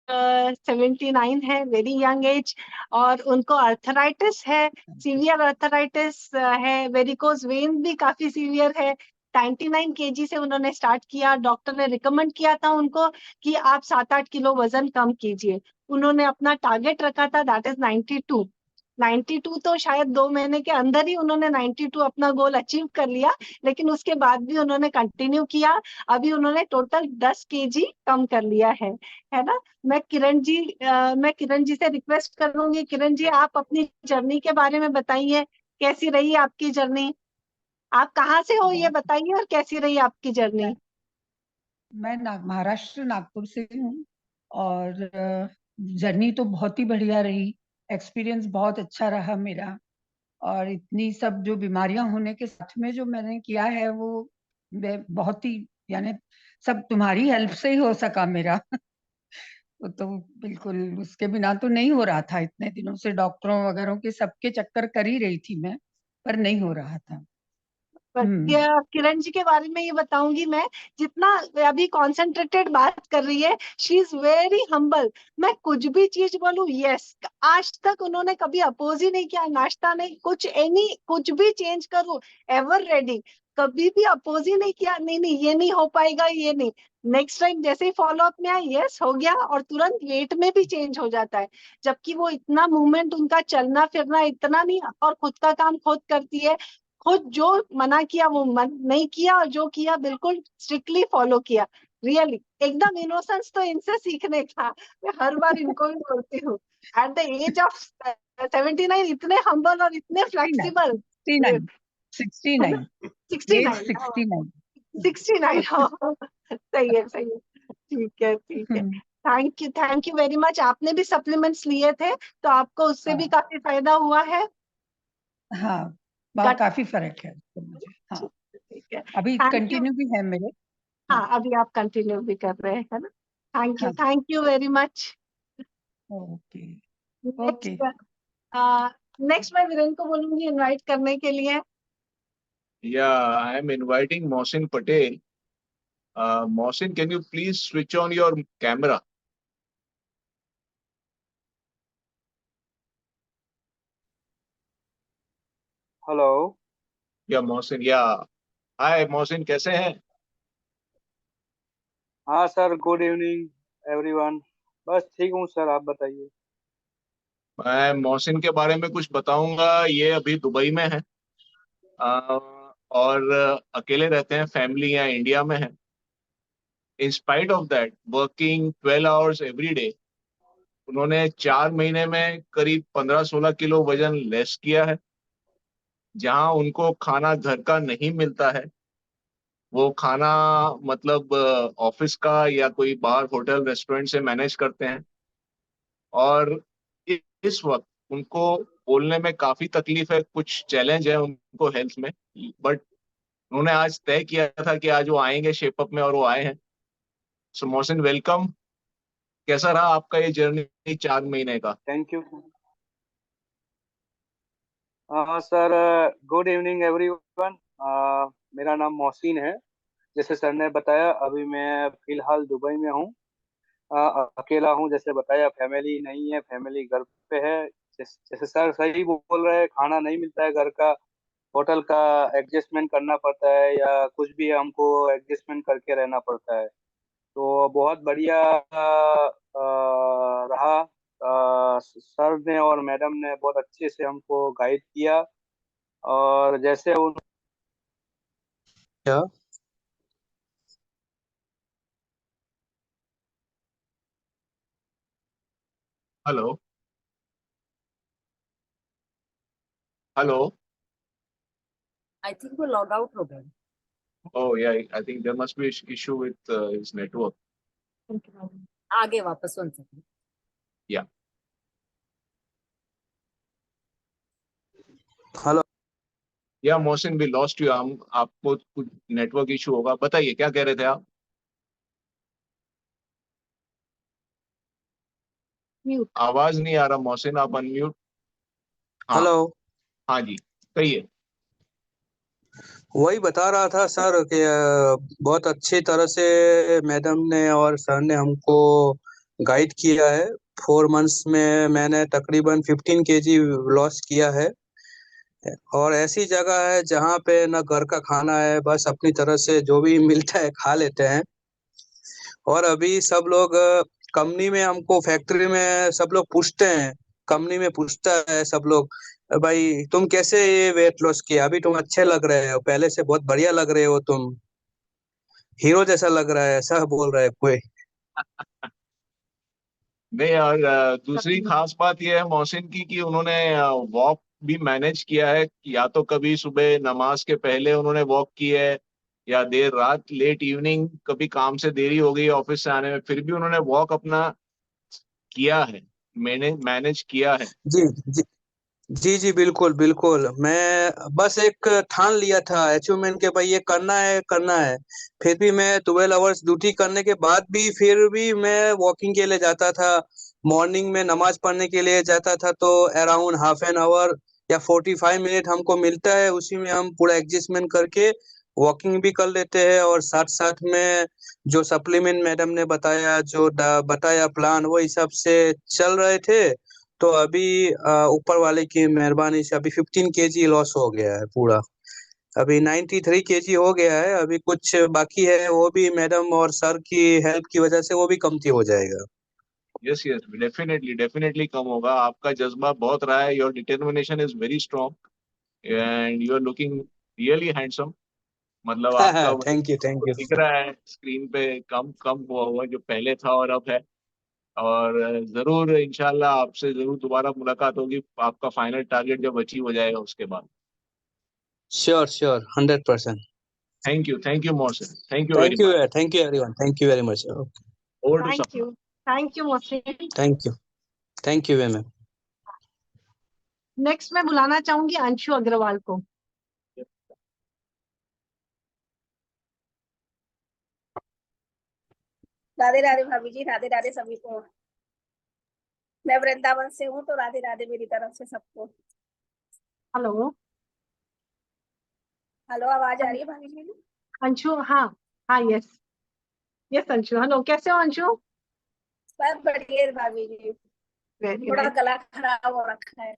79 है, वेरी यंग एज, और उनको अर्थराइटिस है, सीवियर अर्थराइटिस है, वेरिकोज वेन भी काफी सीवियर है, 99 केजी से उन्होंने स्टार्ट किया। डॉक्टर ने रिकमेंड किया था उनको कि आप 7-8 किलो वजन कम कीजिए। उन्होंने अपना टारगेट रखा था, दैट इज 92। 92 तो शायद 2 महीने के अंदर ही उन्होंने 92 अपना गोल अचीव कर लिया, लेकिन उसके बाद भी उन्होंने कंटिन्यू किया। अभी उन्होंने टोटल 10 केजी कम कर लिया है ना। मैं किरण जी से रिक्वेस्ट करूंगी, किरण जी आप अपनी जर्नी के बारे में बताइए, कैसी रही आपकी जर्नी? आप कहाँ से हो ये बताइए, और कैसी रही आपकी जर्नी? मैं महाराष्ट्र नागपुर से हूँ, और जर्नी तो बहुत ही बढ़िया रही। एक्सपीरियंस बहुत अच्छा रहा मेरा, और इतनी सब जो बीमारियां होने के साथ में जो मैंने किया है वो बहुत ही, यानी सब तुम्हारी हेल्प से ही हो सका मेरा। वो तो बिल्कुल उसके बिना तो नहीं हो रहा था। इतने दिनों से डॉक्टरों वगैरह के सबके चक्कर कर ही रही थी मैं, पर नहीं हो रहा था। किरण जी के बारे में ये बताऊंगी मैं, जितना अभी कॉन्सेंट्रेटेड बात कर रही है, शी इज वेरी हम्बल। मैं कुछ भी चीज बोलूं, यस, आज तक उन्होंने कभी अपोज ही नहीं किया, नाश्ता नहीं, कुछ भी चेंज करूं, एवर रेडी, कभी भी अपोज ही नहीं किया, नहीं नहीं ये नहीं हो पाएगा, ये नहीं। नेक्स्ट टाइम जैसे ही फॉलो अप में आया, यस हो गया, और तुरंत वेट में भी चेंज हो जाता है। जबकि वो इतना मूवमेंट, उनका चलना फिरना इतना नहीं, और खुद का काम खुद करती है। खुद जो मना किया वो नहीं किया, और जो किया बिल्कुल स्ट्रिक्टली फॉलो किया। रियली एकदम इनोसेंस तो इनसे सीखने का, मैं हर बार इनको भी बोलती हूँ। एट द एज ऑफ 79 इतने हम्बल और इतने फ्लेक्सिबल। 69 69 सही है, सही है, ठीक है, ठीक है। Thank you very much. आपने भी सप्लीमेंट्स लिए थे तो आपको उससे भी काफी फायदा हुआ है? हाँ, काफी फर्क है उससे मुझे। हाँ, ठीक है, अभी कंटिन्यू भी है मेरे। हाँ, अभी आप कंटिन्यू भी कर रहे हैं, है ना। Thank you very much. Okay. Next मैं वीरेन को बोलूंगी इनवाइट करने के लिए। Yeah, I am inviting Mohsin Patel. Mohsin, can you please switch on your camera? Hello. या Mohsin, yeah. Hi Mohsin, कैसे हैं? हाँ सर, गुड इवनिंग एवरीवन। बस ठीक हूँ सर, आप बताइए। मैं Mohsin के बारे में कुछ बताऊंगा। ये अभी दुबई में है, और अकेले रहते हैं, फैमिली यहाँ इंडिया में है। In spite of that, working 12 hours every day, उन्होंने 4 महीने में करीब 15-16 किलो वजन लेस किया है। जहां उनको खाना घर का नहीं मिलता है, वो खाना मतलब ऑफिस का या कोई बाहर होटल रेस्टोरेंट से मैनेज करते हैं। और इस वक्त उनको बोलने में काफी तकलीफ है, कुछ चैलेंज है उनको हेल्थ में, बट उन्होंने आज तय किया था कि आज वो आएंगे शेप अप में, और वो आए हैं। सो मोहसिन, वेलकम। कैसा रहा आपका ये जर्नी 4 महीने का? Thank you. हाँ सर, गुड इवनिंग एवरीवन। मेरा नाम मोहसिन है। जैसे सर ने बताया, अभी मैं फिलहाल दुबई में हूँ। अकेला हूँ, जैसे बताया, फैमिली नहीं है, फैमिली घर पे है। जैसे सर सही बोल रहे हैं, खाना नहीं मिलता है घर का, होटल का एडजस्टमेंट करना पड़ता है, या कुछ भी हमको एडजस्टमेंट करके रहना पड़ता है। तो बहुत बढ़िया रहा। सर ने और मैडम ने बहुत अच्छे से हमको गाइड किया, और जैसे उन हेलो हेलो। I think वो लॉग आउट हो गए। Oh yeah, I think there must be issue with his network. आगे वापस 1 सेकंड। Yeah. हेलो। या मोहसिन, भी लॉस्ट यू। हम आपको कुछ नेटवर्क इशू होगा। बताइए क्या कह रहे थे आप? आवाज नहीं आ रहा मोहसिन, आप अनम्यूट। हेलो। हाँ जी, कहिए। वही बता रहा था सर कि बहुत अच्छी तरह से मैडम ने और सर ने हमको गाइड किया है। 4 मंथ्स में मैंने तकरीबन 15 केजी लॉस किया है। और ऐसी जगह है जहाँ पे ना घर का खाना है, बस अपनी तरह से जो भी मिलता है खा लेते हैं। और अभी सब लोग कंपनी में हमको फैक्ट्री में सब लोग पूछते हैं, कंपनी में पूछता है सब लोग, भाई तुम कैसे ये वेट लॉस किया, अभी तुम अच्छे लग रहे हो, पहले से बहुत बढ़िया लग रहे हो, तुम हीरो जैसा लग रहा है, ऐसा बोल रहा है कोई। नहीं, और दूसरी खास बात यह है मोहसिन की कि उन्होंने वॉक भी मैनेज किया है। या तो कभी सुबह नमाज के पहले उन्होंने वॉक की है, या देर रात लेट इवनिंग कभी काम से देरी हो गई ऑफिस से आने में, फिर भी उन्होंने वॉक अपना किया है, मैंने मैनेज किया है। जी जी जी जी, बिल्कुल बिल्कुल। मैं बस एक ठान लिया था अचीवमेंट के, भाई ये करना है करना है। फिर भी मैं 12 आवर्स ड्यूटी करने के बाद भी फिर भी मैं वॉकिंग के लिए जाता था। मॉर्निंग में नमाज पढ़ने के लिए जाता था, तो अराउंड हाफ एन आवर या 45 मिनट हमको मिलता है, उसी में हम पूरा एडजस्टमेंट करके वॉकिंग भी कर लेते हैं। और साथ साथ में जो सप्लीमेंट मैडम ने बताया, जो बताया प्लान, वो हिसाब से चल रहे थे। तो अभी ऊपर वाले की मेहरबानी से अभी 15 kg लॉस हो गया है पूरा। अभी 93 kg हो गया है, अभी कुछ बाकी है, वो भी मैडम और सर की हेल्प की वजह से वो भी कमती हो जाएगा। यस यस, डेफिनेटली डेफिनेटली कम होगा। आपका जज्बा बहुत रहा है, your determination is very strong and you are looking really handsome. मतलब आपका थैंक यू थैंक यू। दिख रहा है स्क्रीन पे कम कम हुआ हुआ जो पहले था और अब है। और जरूर इंशाल्लाह आपसे जरूर दोबारा मुलाकात होगी, आपका फाइनल टारगेट जब अचीव हो जाएगा उसके बाद। Sure sure 100%। Thank you Mohsin, thank you very much. Thank you everyone, thank you very much. Over to thank you Mohsin. Thank you very much. Next मैं बुलाना चाहूंगी अंशु अग्रवाल को। राधे राधे भाभी जी, राधे राधे सभी को। मैं वृंदावन से हूँ, तो राधे राधे मेरी तरफ से सबको। हेलो हेलो, आवाज आ रही है भाभी जी? अंशु, हाँ हाँ, यस यस अंशु, हेलो, कैसे हो अंशु? सब बढ़िया है भाभी जी, वेरी थोड़ा नाइस। गला खराब हो रखा है।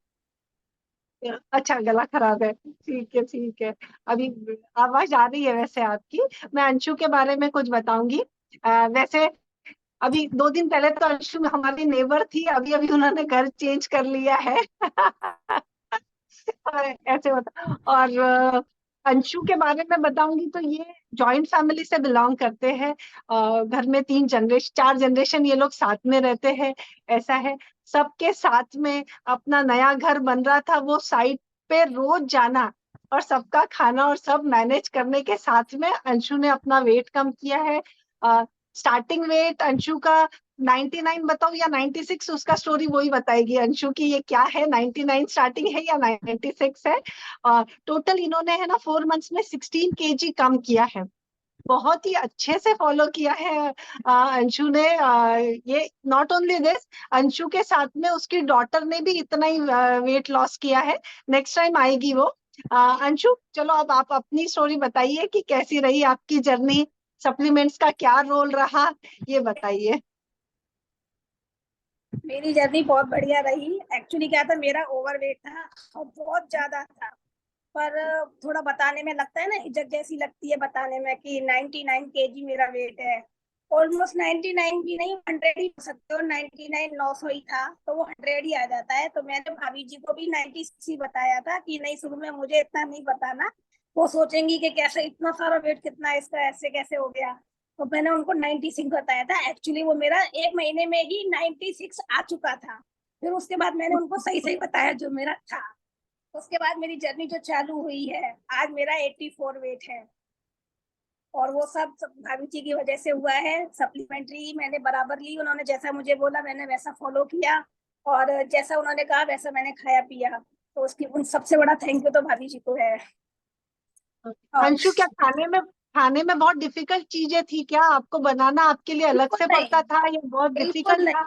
अच्छा, गला खराब है, ठीक है ठीक है। अभी आवाज आ रही है वैसे आपकी। मैं अंशु के बारे में कुछ बताऊंगी। वैसे अभी 2 दिन पहले तो अंशु हमारी नेबर थी, अभी अभी उन्होंने घर चेंज कर लिया है। ऐसे होता। और अंशु के बारे में बताऊंगी तो ये जॉइंट फैमिली से बिलोंग करते हैं। घर में 4 जनरेशन ये लोग साथ में रहते हैं, ऐसा है। सबके साथ में अपना नया घर बन रहा था, वो साइट पे रोज जाना और सबका खाना और सब मैनेज करने के साथ में अंशु ने अपना वेट कम किया है। स्टार्टिंग वेट अंशु का 99 बताओ या 96, उसका स्टोरी वही बताएगी अंशु की ये क्या है, 99 स्टार्टिंग है या 96 है। टोटल इन्होंने है ना 4 मंथ्स में 16 kg कम किया है। बहुत ही अच्छे से फॉलो किया है अंशु ने। ये नॉट ओनली दिस, अंशु के साथ में उसकी डॉटर ने भी इतना ही वेट लॉस किया है। नेक्स्ट टाइम आएगी वो। अंशु चलो अब आप अपनी स्टोरी बताइए कि कैसी रही आपकी जर्नी, सप्लीमेंट्स का क्या रोल रहा, ये बताइए। मेरी जर्नी बहुत बढ़िया रही। एक्चुअली क्या था, मेरा ओवरवेट था और बहुत ज्यादा था, पर थोड़ा बताने में लगता है ना, इज्जत जैसी लगती है बताने में कि 99 kg मेरा वेट है। ऑलमोस्ट 99 भी नहीं, 100 ही हो सकते हो। 99 900 ही था, तो वो 100 ही आ जाता है। तो मैंने भाभी जी को भी 96 ही बताया था कि नहीं, शुरू में मुझे इतना नहीं बताना, वो सोचेंगी कि कैसे इतना सारा वेट, कितना इसका ऐसे कैसे हो गया। तो मैंने उनको 96 बताया था। एक्चुअली वो मेरा 1 महीने में ही 96 आ चुका था। फिर उसके बाद मैंने उनको सही सही बताया जो मेरा था। उसके बाद मेरी जर्नी जो चालू हुई है, आज मेरा 84 वेट है। और वो सब भाभी जी की वजह से हुआ है। सप्लीमेंट्री मैंने बराबर ली, उन्होंने जैसा मुझे बोला मैंने वैसा फॉलो किया, और जैसा उन्होंने कहा वैसा मैंने खाया पिया। तो उसकी उन सबसे बड़ा थैंक यू तो भाभी जी को है। अंशु, क्या खाने में बहुत डिफिकल्ट चीजें थी क्या? आपको बनाना आपके लिए अलग से पड़ता था या बहुत डिफिकल्ट था?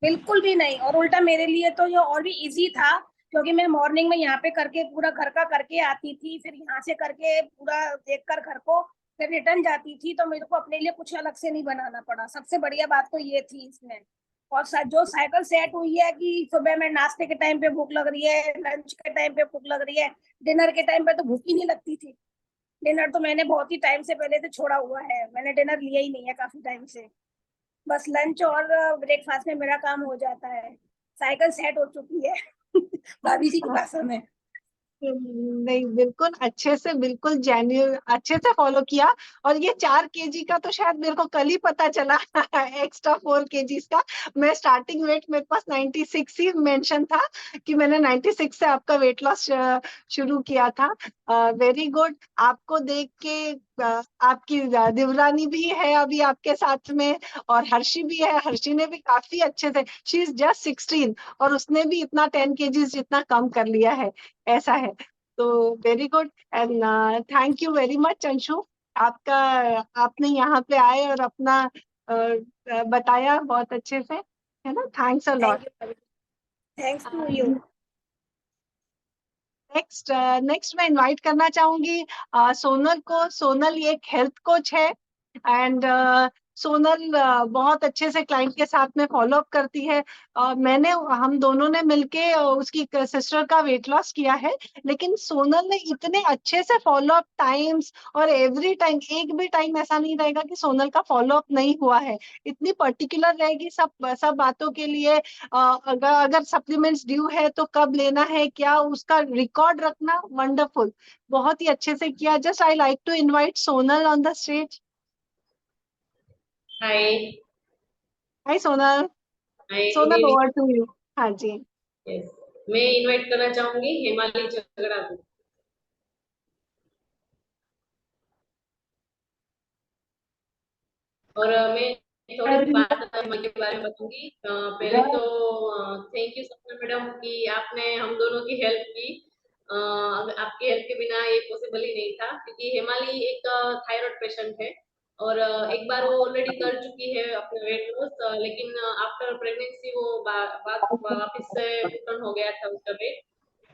बिल्कुल भी नहीं, और उल्टा मेरे लिए तो ये और भी इजी था, क्योंकि मैं मॉर्निंग में यहाँ पे करके पूरा घर का करके आती थी, फिर यहाँ से करके पूरा देखकर घर को फिर रिटर्न जाती थी। तो मेरे को अपने लिए कुछ अलग से नहीं बनाना पड़ा। सबसे बढ़िया बात तो ये थी इसमें। और जो साइकिल सेट हुई है कि सुबह में नाश्ते के टाइम पे भूख लग रही है, लंच के टाइम पे भूख लग रही है, डिनर के टाइम पे तो भूख ही नहीं लगती थी। डिनर तो मैंने बहुत ही टाइम से पहले से छोड़ा हुआ है, मैंने डिनर लिया ही नहीं है काफी टाइम से। बस लंच और ब्रेकफास्ट में मेरा काम हो जाता है। साइकिल सेट हो चुकी है भाभी जी की भाषा में। नहीं, बिल्कुल अच्छे से, बिल्कुल जेन्युइन अच्छे से फॉलो किया। और ये 4 केजी का तो शायद मेरे को कल ही पता चला एक्स्ट्रा 4 केजीज का। मैं स्टार्टिंग वेट मेरे पास 96 ही मेंशन था कि मैंने 96 से आपका वेट लॉस शुरू किया था। Very good. आपको देख के आपकी दिवरानी भी है अभी आपके साथ में, और हर्षी भी है। हर्षी ने भी काफी अच्छे से, शी इज जस्ट 16 और उसने भी इतना 10 केजीज जितना कम कर लिया है, ऐसा है। तो very good and thank you very much Anshu. आपका आपने यहाँ पे आए और अपना बताया बहुत अच्छे से, है ना। Thanks a lot. Thanks to you. Next मैं इनवाइट करना चाहूंगी सोनल को। सोनल एक हेल्थ कोच है एंड सोनल बहुत अच्छे से क्लाइंट के साथ में फॉलो अप करती है। हम दोनों ने मिलके उसकी सिस्टर का वेट लॉस किया है, लेकिन सोनल ने इतने अच्छे से फॉलो अप टाइम्स, और एवरी टाइम एक भी टाइम ऐसा नहीं रहेगा कि सोनल का फॉलो अप नहीं हुआ है। इतनी पर्टिकुलर रहेगी सब बातों के लिए। अगर सप्लीमेंट्स ड्यू है तो कब लेना है, क्या उसका रिकॉर्ड रखना, वंडरफुल, बहुत ही अच्छे से किया। Just I like to invite Sonal on the stage. Hi. Hi Sonal. Hi, good Sonal evening. Over to you. हाँ जी। यस, मैं इनवाइट करना चाहूंगी हेमाली झगड़ा को। और मैं थोड़ी सी बात हेमा के बारे में बताऊंगी। पहले तो थैंक यू सपना मैडम कि आपने हम दोनों की हेल्प की। आपकी हेल्प के बिना ये पॉसिबल ही नहीं था, क्योंकि हेमाली एक थायराइड पेशेंट है और एक बार वो ऑलरेडी कर चुकी है अपना वेट लॉस, लेकिन आफ्टर प्रेगनेंसी वो वापस से रिटर्न हो गया था उसका वेट।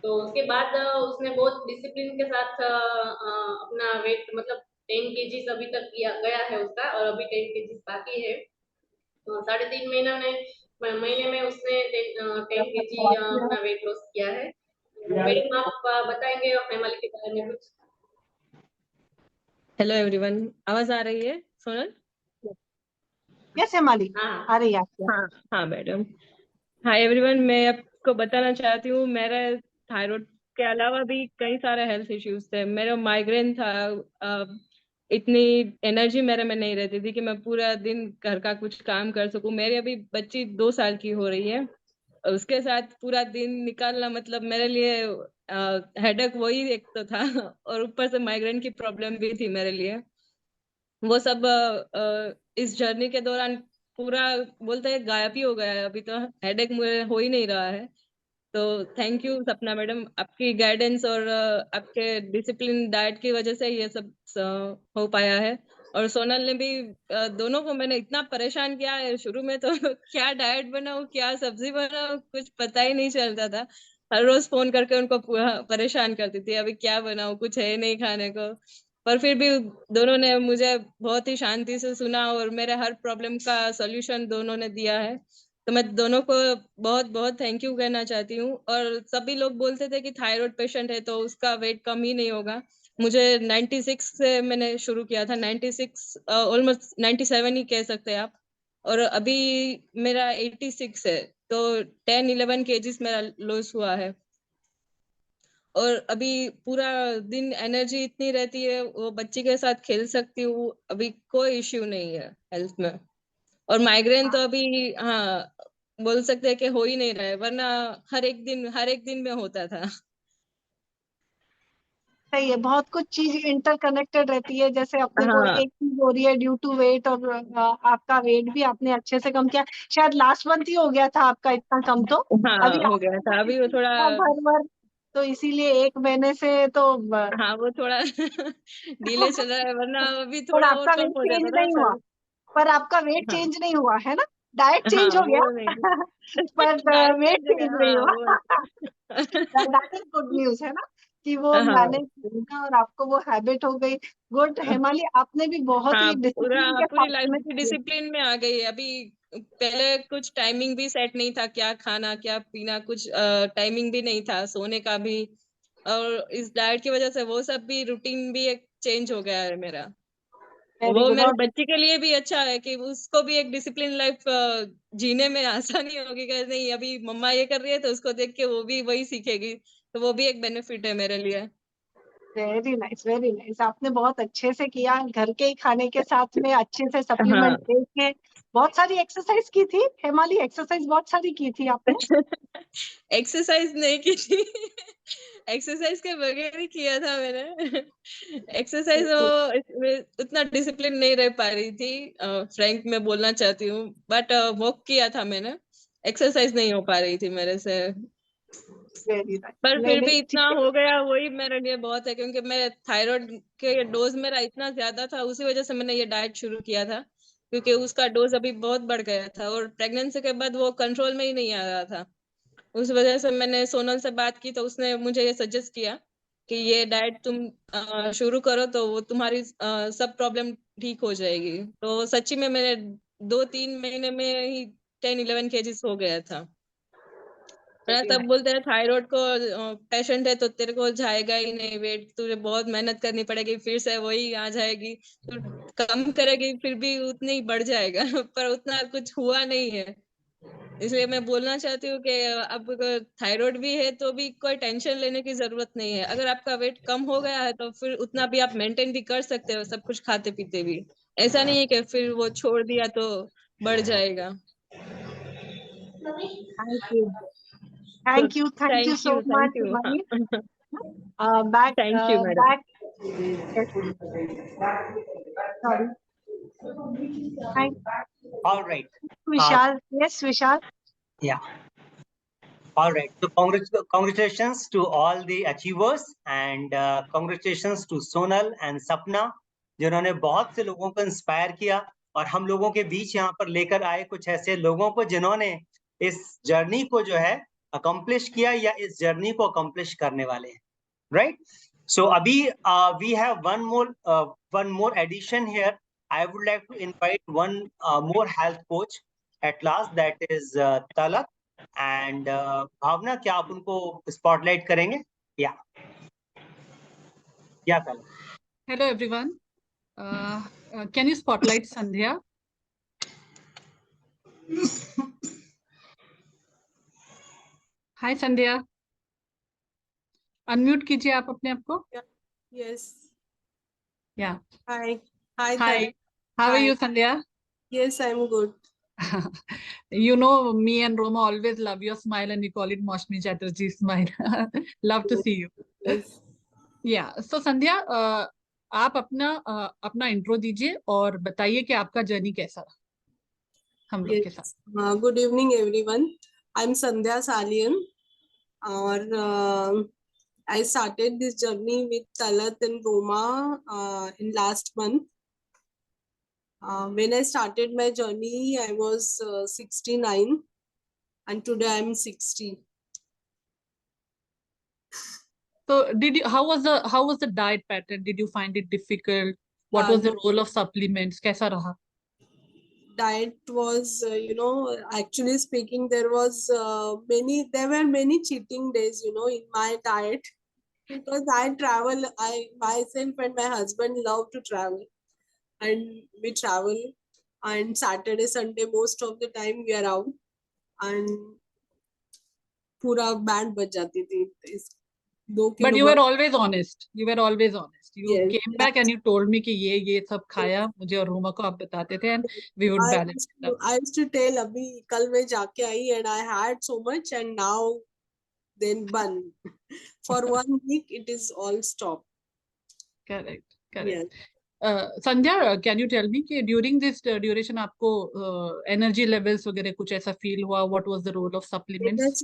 तो उसके बाद उसने बहुत डिसिप्लिन के साथ अपना वेट मतलब 10 केजीज अभी तक किया गया है उसका, और अभी 10 केजीज बाकी है। तो 3.5 महीने में उसने 10 केजी अपना वेट लॉस किया है। मैडम आप बताएंगे हेमाली के बारे में कुछ? हेलो एवरीवन, आवाज आ रही है सोनल? यस हेमाली, हाँ आ रही है आपकी। हाँ हाँ मैडम। हाय एवरीवन, मैं आपको बताना चाहती हूँ मेरा थायराइड के अलावा भी कई सारे हेल्थ इश्यूज थे। मेरा माइग्रेन था। इतनी एनर्जी मेरे में नहीं रहती थी कि मैं पूरा दिन घर का कुछ काम कर सकूं। मेरी अभी बच्ची 2 साल की हो रही है, उसके साथ पूरा दिन निकालना मतलब मेरे लिए हेडेक वही एक तो था और ऊपर से माइग्रेन की प्रॉब्लम भी थी मेरे लिए। वो सब इस जर्नी के दौरान पूरा बोलते हैं गायब ही हो गया है। अभी तो हेडेक मुझे हो ही नहीं रहा है। तो थैंक यू सपना मैडम, आपकी गाइडेंस और आपके डिसिप्लिन डाइट की वजह से ये सब हो पाया है। और सोनल ने भी दोनों को मैंने इतना परेशान किया है शुरू में तो क्या डाइट बनाऊं, क्या सब्जी बनाऊं, कुछ पता ही नहीं चलता था। हर रोज फोन करके उनको परेशान करती थी, अभी क्या बनाऊं, कुछ है नहीं खाने को। पर फिर भी दोनों ने मुझे बहुत ही शांति से सुना और मेरे हर प्रॉब्लम का सॉल्यूशन दोनों ने दिया है। तो मैं दोनों को बहुत बहुत थैंक यू कहना चाहती हूँ। और सभी लोग बोलते थे कि थायराइड पेशेंट है तो उसका वेट कम ही नहीं होगा। मुझे 96 से मैंने शुरू किया था, 96 ऑलमोस्ट 97 ही कह सकते हैं आप। और अभी मेरा 86 है, तो 10-11 केजीज मेरा लॉस हुआ है। और अभी पूरा दिन एनर्जी इतनी रहती है, वो बच्ची के साथ खेल सकती हूँ, अभी कोई इश्यू नहीं है हेल्थ में। और माइग्रेन तो अभी हाँ बोल सकते हैं कि हो ही नहीं रहा है, वरना हर एक दिन में होता था। सही है, बहुत कुछ चीज इंटरकनेक्टेड रहती है। जैसे अपने को हाँ एक चीज हो रही है ड्यू टू वेट, और आपका वेट भी आपने अच्छे से कम किया। शायद लास्ट मंथ ही हो गया था आपका इतना कम, तो हाँ अभी हो गया था, अभी वो थोड़ा भर तो इसीलिए 1 महीने से तो हाँ वो थोड़ा डिले चल रहा है, वरना अभी पर थोड़ा और आपका कम वेट हो चेंज जाता था नहीं हुआ। सर। पर आपका वेट हाँ चेंज नहीं हुआ है ना, डाइट हाँ चेंज हो वो नहीं गया पर डाइट वेट चेंज हो चेंज गया, नहीं हाँ हुआ। वो दैट इज गुड न्यूज, है ना। कि वो हाँ मैनेज करना और आपको वो हैबिट हो गई। गुड हेमाली, आपने भी बहुत हाँ, ही डिसिप्लिन के पूरी साथ लाइफ में की किया। डिसिप्लिन में आ गई है अभी। पहले कुछ टाइमिंग भी सेट नहीं था, क्या खाना क्या पीना, कुछ टाइमिंग भी नहीं था सोने का भी। और इस डाइट की वजह से वो सब भी रूटीन भी एक चेंज हो गया है मेरा। वेरी वो गुड। मेरे और बच्चे के लिए भी अच्छा है कि उसको भी एक डिसिप्लिन लाइफ जीने में आसानी होगी कि नहीं अभी मम्मा ये कर रही है तो उसको देख के वो भी वही सीखेगी, तो वो भी एक बेनिफिट है मेरे लिए। Very nice, very nice. आपने बहुत अच्छे से किया, घर के ही खाने के साथ में अच्छे से हाँ। सप्लीमेंट लेके। बहुत सारी एक्सरसाइज की थी हेमाली, एक्सरसाइज बहुत सारी की थी आपने। एक्सरसाइज नहीं की थी। एक्सरसाइज के बगैर ही किया था मैंने। एक्सरसाइज वो इसमें उतना डिसिप्लिन नहीं रह पा रही थी, फ्रैंक में बोलना चाहती हूँ, बट वॉक किया था मैंने। एक्सरसाइज नहीं हो पा रही थी मेरे से, वेरी नाइस। पर नहीं फिर भी नहीं, ठीक इतना है। हो गया वही मेरे लिए बहुत है, क्योंकि मैं थायराइड के डोज मेरा इतना ज्यादा था, उसी वजह से मैंने ये डाइट शुरू किया था, क्योंकि उसका डोज अभी बहुत बढ़ गया था और प्रेगनेंसी के बाद वो कंट्रोल में ही नहीं आ रहा था। उस वजह से मैंने सोनल से बात की तो उसने मुझे ये सजेस्ट किया कि ये डाइट तुम शुरू करो तो वो तुम्हारी सब प्रॉब्लम ठीक हो जाएगी। तो सच्ची में मैंने 2-3 महीने में ही 10-11 केजीज हो गया था। वेरी तब नाइस। बोलते हैं थायराइड को पेशेंट है तो तेरे को जाएगा ही नहीं वेट, तुझे बहुत मेहनत करनी पड़ेगी, फिर से वही आ जाएगी, तो कम करेगी फिर भी उतनी ही बढ़ जाएगा। पर उतना कुछ हुआ नहीं है। इसलिए मैं बोलना चाहती हूँ कि अब थायराइड भी है तो भी कोई टेंशन लेने की जरूरत नहीं है। अगर आपका वेट कम हो गया है तो फिर उतना भी आप मेंटेन भी कर सकते हो, सब कुछ खाते पीते भी। ऐसा नहीं है कि फिर वो छोड़ दिया तो बढ़ जाएगा। Thank you, thank you, thank you so much thank you. Hemali. Back thank you madam. Back. Sorry. Thank All right. Vishal. Yes Vishal. Yeah. All right. So congratulations to all the achievers and congratulations to Sonal and Sapna, जिन्होंने बहुत से लोगों को inspire किया और हम लोगों के बीच यहाँ पर लेकर आए कुछ ऐसे लोगों को जिन्होंने इस जर्नी को जो है अकम्प्लिश किया या इस जर्नी को अकम्प्लिश करने वाले हैं, राइट? So अभी we have one more addition here. I would like to invite one more health coach at last, that is Talak and भावना। क्या आप उनको स्पॉटलाइट करेंगे? या Talak. Hello everyone. Can you spotlight Sandhya? Hi Sandhya. Unmute कीजिए आप अपने आप को. Yes. Yeah. Hi. Hi. Hi. How are you Sandhya? Yes, I'm good. You know, me and Roma always love your smile and we call it Maushmi Chatterjee smile. Love to see you. Yes. Yeah. So Sandhya, आप अपना intro दीजिए और बताइए कि आपका journey कैसा रहा हम लोग के साथ. Good evening, everyone. I'm Sandhya Salian. और I started this journey with Talat and Roma in last month. When I started my journey, I was 69, and today I'm 60. So how was the diet pattern? Did you find it difficult? What was the role of supplements? कैसा रहा? Diet was, actually speaking, there were many cheating days, in my diet, because I travel, myself and my husband love to travel, and we travel, and Saturday, Sunday, most of the time we are out, and पूरा band बज जाती थी. But you were always honest. You were always honest. You Yes. came back and you told me कि ये सब खाया मुझे और रूमा को आप बताते थे and we would balance it out. I used to tell अभी कल मैं जाके आई and I had so much and now then bun. For 1 week it is all stopped. Correct. Yes. Sandhya, can you tell me कि during this duration आपको energy levels वगैरह कुछ ऐसा feel हुआ? What was the role of supplements?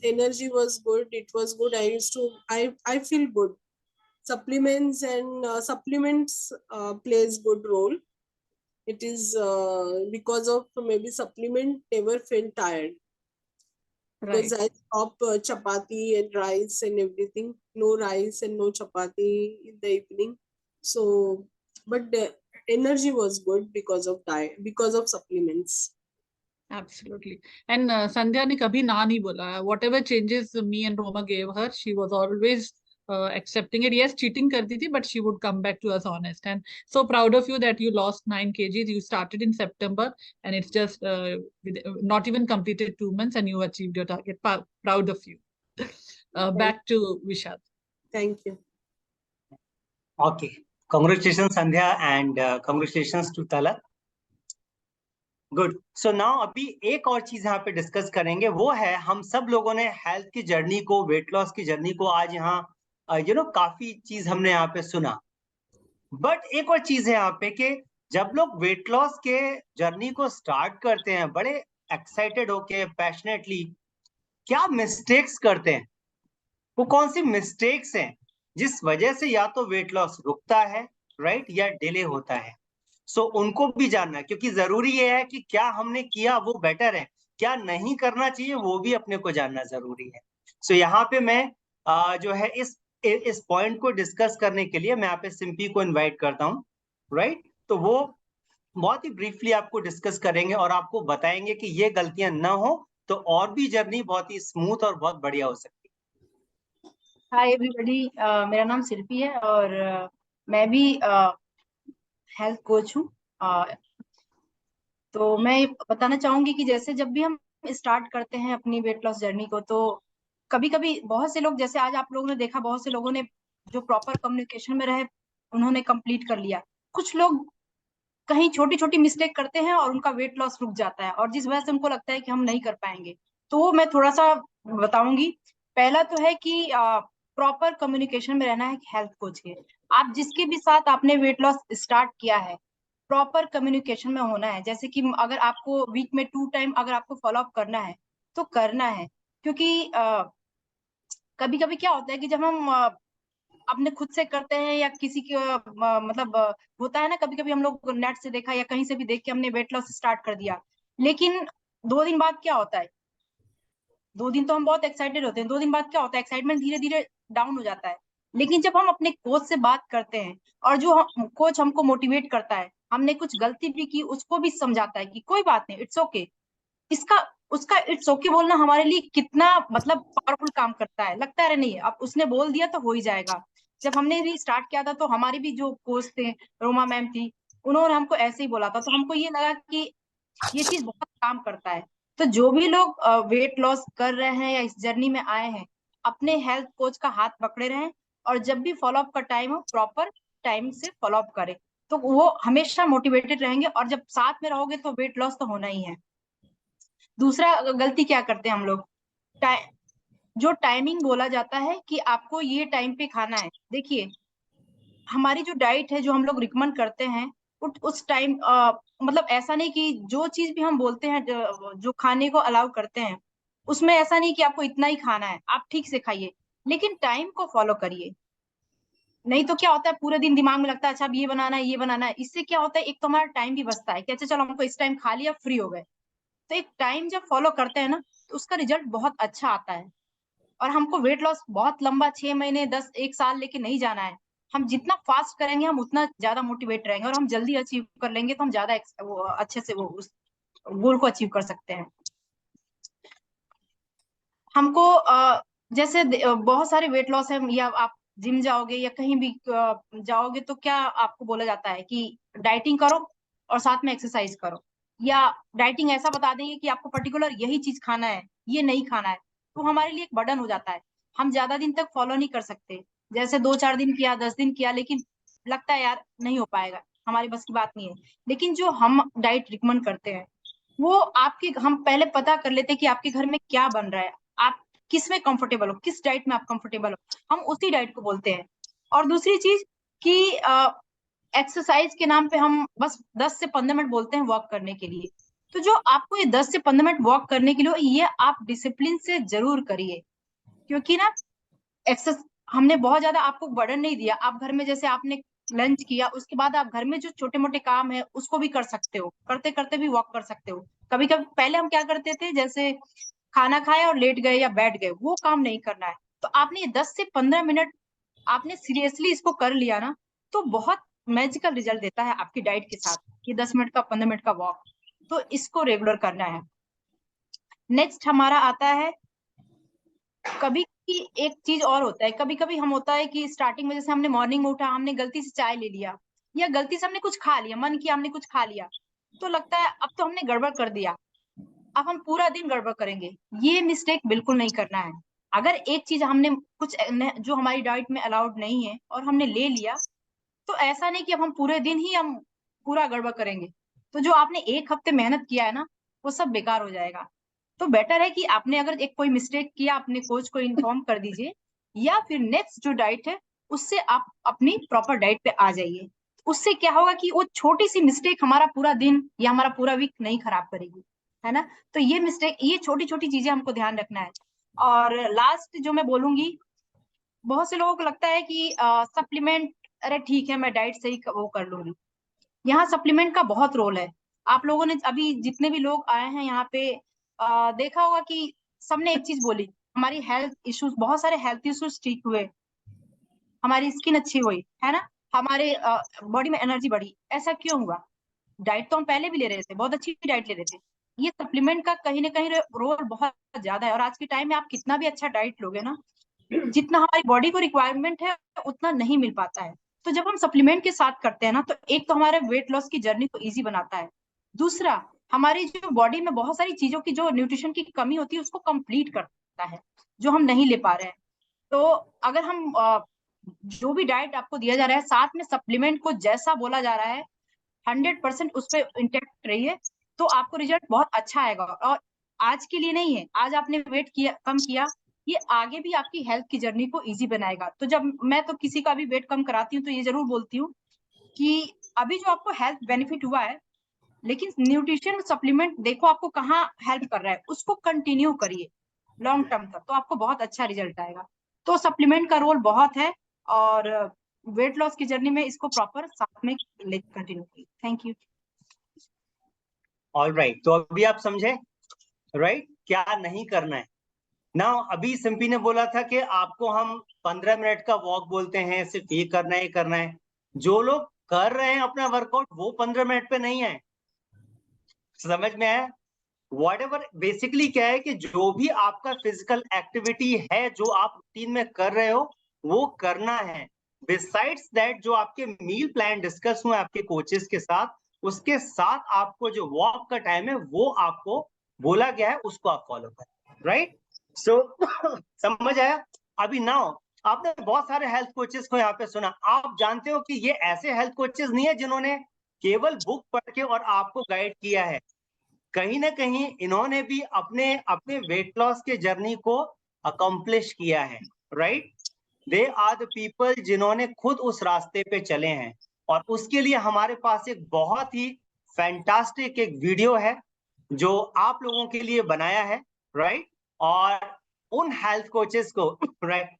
Energy was good. It was good. I feel good. Supplements plays good role. It is because of maybe supplement never feel tired. because Right. I stop chapati and rice and everything. No rice and no chapati in the evening. So, but the energy was good because of diet, because of supplements. Absolutely. And Sandhya ने कभी ना नहीं बोला. Whatever changes me and Roma gave her, she was always accepting it. Yes, cheating करती थी, but she would come back to us honest. And so proud of you that you lost 9 kgs. You started in September, and it's just not even completed 2 months, and you achieved your target. Proud of you. Back to Vishal. Thank you. Okay. Congratulations, Sandhya, and congratulations to Tala. Good. So now अभी एक और चीज यहाँ पे discuss करेंगे, वो है हम सब लोगों ने हेल्थ की जर्नी को, वेट लॉस की जर्नी को आज यहाँ काफी चीज हमने यहाँ पे सुना. बट एक और चीज है यहाँ पे कि जब लोग वेट लॉस के जर्नी को स्टार्ट करते हैं बड़े एक्साइटेड होके, पैशनेटली, क्या मिस्टेक्स करते हैं? वो कौन सी मिस्टेक्स हैं जिस वजह से या तो वेट लॉस रुकता है, राइट, या डिले होता है? सो उनको भी जानना है, क्योंकि जरूरी ये है कि क्या हमने किया वो बेटर है, क्या नहीं करना चाहिए वो भी अपने को जानना जरूरी है. सो यहाँ पे मैं जो है इस पॉइंट को डिस्कस करने के लिए मैं यहाँ पे सिंपी को इनवाइट करता हूँ, राइट. तो वो बहुत ही ब्रीफली आपको डिस्कस करेंगे और आपको बताएंगे कि ये गलतियां ना हो तो और भी जर्नी बहुत ही स्मूथ और बहुत बढ़िया हो सकती है. हाय एवरीबॉडी, मेरा नाम शिल्पी है और मैं भी हेल्थ कोच हूँ. तो मैं बताना चाहूंगी कि जैसे जब भी हम स्टार्ट करते हैं अपनी वेट लॉस जर्नी को, तो कभी कभी बहुत से लोग, जैसे आज आप लोगों ने देखा, बहुत से लोगों ने जो प्रॉपर कम्युनिकेशन में रहे उन्होंने कंप्लीट कर लिया. कुछ लोग कहीं छोटी छोटी मिस्टेक करते हैं और उनका वेट लॉस रुक जाता है, और जिस वजह से उनको लगता है कि हम नहीं कर पाएंगे. तो वो मैं थोड़ा सा बताऊंगी. पहला तो है कि प्रॉपर कम्युनिकेशन में रहना है हेल्थ कोच के. आप जिसके भी साथ आपने वेट लॉस स्टार्ट किया है, प्रॉपर कम्युनिकेशन में होना है. जैसे कि अगर आपको वीक में 2 टाइम अगर आपको फॉलो अप करना है तो करना है, क्योंकि कभी कभी क्या होता है कि जब हम अपने खुद से करते हैं या किसी के मतलब होता है ना, कभी कभी हम लोग नेट से देखा या कहीं से भी देख के हमने वेट लॉस स्टार्ट कर दिया, लेकिन 2 दिन बाद क्या होता है, 2 दिन तो हम बहुत एक्साइटेड होते हैं, 2 दिन बाद क्या होता है, एक्साइटमेंट धीरे धीरे डाउन हो जाता है. लेकिन जब हम अपने कोच से बात करते हैं और जो कोच हमको मोटिवेट करता है, हमने कुछ गलती भी की उसको भी समझाता है कि कोई बात नहीं, इट्स ओके, उसका इट्स ओके बोलना हमारे लिए कितना मतलब पावरफुल काम करता है. लगता है नहीं, अब उसने बोल दिया तो हो ही जाएगा. जब हमने भी स्टार्ट किया था तो हमारी भी जो कोच थे, रोमा मैम थी, उन्होंने हमको ऐसे ही बोला था, तो हमको ये लगा कि ये चीज बहुत काम करता है. तो जो भी लोग वेट लॉस कर रहे हैं या इस जर्नी में आए हैं, अपने हेल्थ कोच का हाथ पकड़े रहें और जब भी फॉलोअप का टाइम हो प्रॉपर टाइम से फॉलोअप करें, तो वो हमेशा मोटिवेटेड रहेंगे. और जब साथ में रहोगे तो वेट लॉस तो होना ही है. दूसरा गलती क्या करते हैं हम लोग, जो टाइमिंग बोला जाता है कि आपको ये टाइम पे खाना है. देखिए, हमारी जो डाइट है जो हम लोग रिकमेंड करते हैं उस टाइम मतलब ऐसा नहीं कि जो चीज भी हम बोलते हैं जो खाने को अलाउ करते हैं उसमें ऐसा नहीं कि आपको इतना ही खाना है, आप ठीक से खाइए, लेकिन टाइम को फॉलो करिए. नहीं तो क्या होता है, पूरे दिन दिमाग में लगता है अच्छा अब ये बनाना है ये बनाना है. इससे क्या होता है, एक तो हमारा टाइम भी बचता है कि अच्छा चलो हमको इस टाइम खा लिया, फ्री हो गए. तो एक टाइम जब फॉलो करते हैं ना तो उसका रिजल्ट बहुत अच्छा आता है. और हमको वेट लॉस बहुत लंबा 6 महीने 10 1 साल लेके नहीं जाना है. हम जितना फास्ट करेंगे हम उतना ज्यादा मोटिवेट रहेंगे और हम जल्दी अचीव कर लेंगे, तो हम ज्यादा अच्छे से वो उस गोल को अचीव कर सकते हैं. हमको जैसे बहुत सारे वेट लॉस है, या आप जिम जाओगे या कहीं भी जाओगे तो क्या आपको बोला जाता है कि डाइटिंग करो और साथ में एक्सरसाइज करो, या डाइटिंग ऐसा बता देंगे कि आपको पर्टिकुलर यही चीज खाना है, ये नहीं खाना है. तो हमारे लिए एक बर्डन हो जाता है, हम ज्यादा दिन तक फॉलो नहीं कर सकते. जैसे 2-4 दिन किया, 10 दिन किया, लेकिन लगता है यार नहीं हो पाएगा, हमारी बस की बात नहीं है. लेकिन जो हम डाइट रिकमेंड करते हैं वो आपके, हम पहले पता कर लेते हैं कि आपके घर में क्या बन रहा है, आप किस में कंफर्टेबल हो, किस डाइट में आप कंफर्टेबल हो, हम उसी डाइट को बोलते हैं. और दूसरी चीज कि एक्सरसाइज के नाम पे हम बस 10 से 15 मिनट बोलते हैं वॉक करने के लिए. तो जो आपको ये 10 से 15 मिनट वॉक करने के लिए, ये आप डिसिप्लिन से जरूर करिए, क्योंकि ना एक्सरसाइज हमने बहुत ज्यादा आपको बर्डन नहीं दिया. आप घर में जैसे आपने लंच किया, उसके बाद आप घर में जो छोटे मोटे काम है उसको भी कर सकते हो, करते करते भी वॉक कर सकते हो. कभी कभी पहले हम क्या करते थे, जैसे खाना खाया और लेट गए या बैठ गए, वो काम नहीं करना है। तो आपने ये 10 से 15 मिनट आपने सीरियसली इसको कर लिया ना, तो बहुत मैजिकल रिजल्ट देता है आपकी डाइट के साथ, कि 10 मिनट का 15 मिनट का वॉक, तो इसको रेगुलर करना है। नेक्स्ट हमारा आता है, कभी एक चीज और होता है, कभी कभी हम होता है कि स्टार्टिंग में जैसे हमने मॉर्निंग में उठा, हमने गलती से चाय ले लिया या गलती से हमने कुछ खा लिया, मन किया हमने कुछ खा लिया, तो लगता है अब तो हमने गड़बड़ कर दिया, अब हम पूरा दिन गड़बड़ करेंगे। ये मिस्टेक बिल्कुल नहीं करना है। अगर एक चीज हमने कुछ जो हमारी डाइट में अलाउड नहीं है और हमने ले लिया, तो ऐसा नहीं कि अब हम पूरे दिन ही हम पूरा गड़बड़ करेंगे, तो जो आपने एक हफ्ते मेहनत किया है ना, वो सब बेकार हो जाएगा। तो बेटर है कि आपने अगर एक कोई मिस्टेक किया, अपने कोच को इन्फॉर्म कर दीजिए, या फिर नेक्स्ट जो डाइट है उससे आप अपनी प्रॉपर डाइट पे आ जाइए। उससे क्या होगा कि वो छोटी सी मिस्टेक हमारा पूरा दिन या हमारा पूरा वीक नहीं खराब करेगी, है ना। तो ये मिस्टेक, ये छोटी छोटी चीजें हमको ध्यान रखना है। और लास्ट जो मैं बोलूंगी, बहुत से लोगों को लगता है कि सप्लीमेंट, अरे ठीक है मैं डाइट से ही वो कर लूंगी। यहाँ सप्लीमेंट का बहुत रोल है। आप लोगों ने अभी जितने भी लोग आए हैं यहाँ पे देखा होगा कि सबने एक चीज बोली, हमारी हेल्थ इश्यूज, बहुत सारे हेल्थ इश्यूज ठीक हुए, हमारी स्किन अच्छी हुई, है ना, हमारे बॉडी में एनर्जी बढ़ी। ऐसा क्यों हुआ? डाइट तो हम पहले भी ले रहे थे, बहुत अच्छी डाइट ले रहे थे। ये सप्लीमेंट का कहीं ना कहीं रोल बहुत ज्यादा है। और आज के टाइम में आप कितना भी अच्छा डाइट लोगे ना, जितना हमारी बॉडी को रिक्वायरमेंट है उतना नहीं मिल पाता है। तो जब हम सप्लीमेंट के साथ करते हैं ना, तो एक तो हमारे वेट लॉस की जर्नी को इजी बनाता है, दूसरा हमारी जो बॉडी में बहुत सारी चीजों की जो न्यूट्रिशन की कमी होती है उसको कंप्लीट करता है, जो हम नहीं ले पा रहे हैं। तो अगर हम जो भी डाइट आपको दिया जा रहा है, साथ में सप्लीमेंट को जैसा बोला जा रहा है 100% उस पर इंटैक्ट रहिए, तो आपको रिजल्ट बहुत अच्छा आएगा। और आज के लिए नहीं है, आज आपने वेट कम किया, ये आगे भी आपकी हेल्थ की जर्नी को इजी बनाएगा। तो जब मैं तो किसी का भी वेट कम कराती हूँ तो ये जरूर बोलती हूँ कि अभी जो आपको हेल्थ बेनिफिट हुआ है, लेकिन न्यूट्रिशन सप्लीमेंट देखो आपको कहाँ हेल्प कर रहा है, उसको कंटिन्यू करिए लॉन्ग टर्म तक, तो आपको बहुत अच्छा रिजल्ट आएगा। तो सप्लीमेंट का रोल बहुत है, और वेट लॉस की जर्नी में इसको प्रॉपर साथ में कंटिन्यू करिए। Thank you. ऑलराइट, तो अभी आप समझे राइट क्या नहीं करना है ना। अभी सिंपी ने बोला था कि आपको हम 15 मिनट का वॉक बोलते हैं, सिर्फ ये करना है, ये करना है। जो लोग कर रहे हैं अपना वर्कआउट, वो 15 मिनट पे नहीं है। समझ में आया? व्हाटएवर बेसिकली क्या है कि जो भी आपका फिजिकल एक्टिविटी है जो आप रूटीन में कर रहे हो, वो करना है। बिसाइड्स दैट जो आपके मील प्लान डिस्कस हुए आपके कोचेस के साथ, उसके साथ आपको जो वॉक का टाइम है वो आपको बोला गया है, उसको आप फॉलो करें। राइट, सो समझ आया? अभी नाउ आपने बहुत सारे हेल्थ कोचेस को यहाँ पे सुना। आप जानते हो कि ये ऐसे हेल्थ कोचेस नहीं है जिन्होंने केवल बुक पढ़ के और आपको गाइड किया है। कहीं ना कहीं इन्होंने भी अपने अपने वेट लॉस के जर्नी को अकम्प्लिश किया है। Right, they are the people जिन्होंने खुद उस रास्ते पे चले हैं। और उसके लिए हमारे पास एक बहुत ही फैंटास्टिक एक वीडियो है जो आप लोगों के लिए बनाया है। राइट, और उन हेल्थ कोचेस को राइट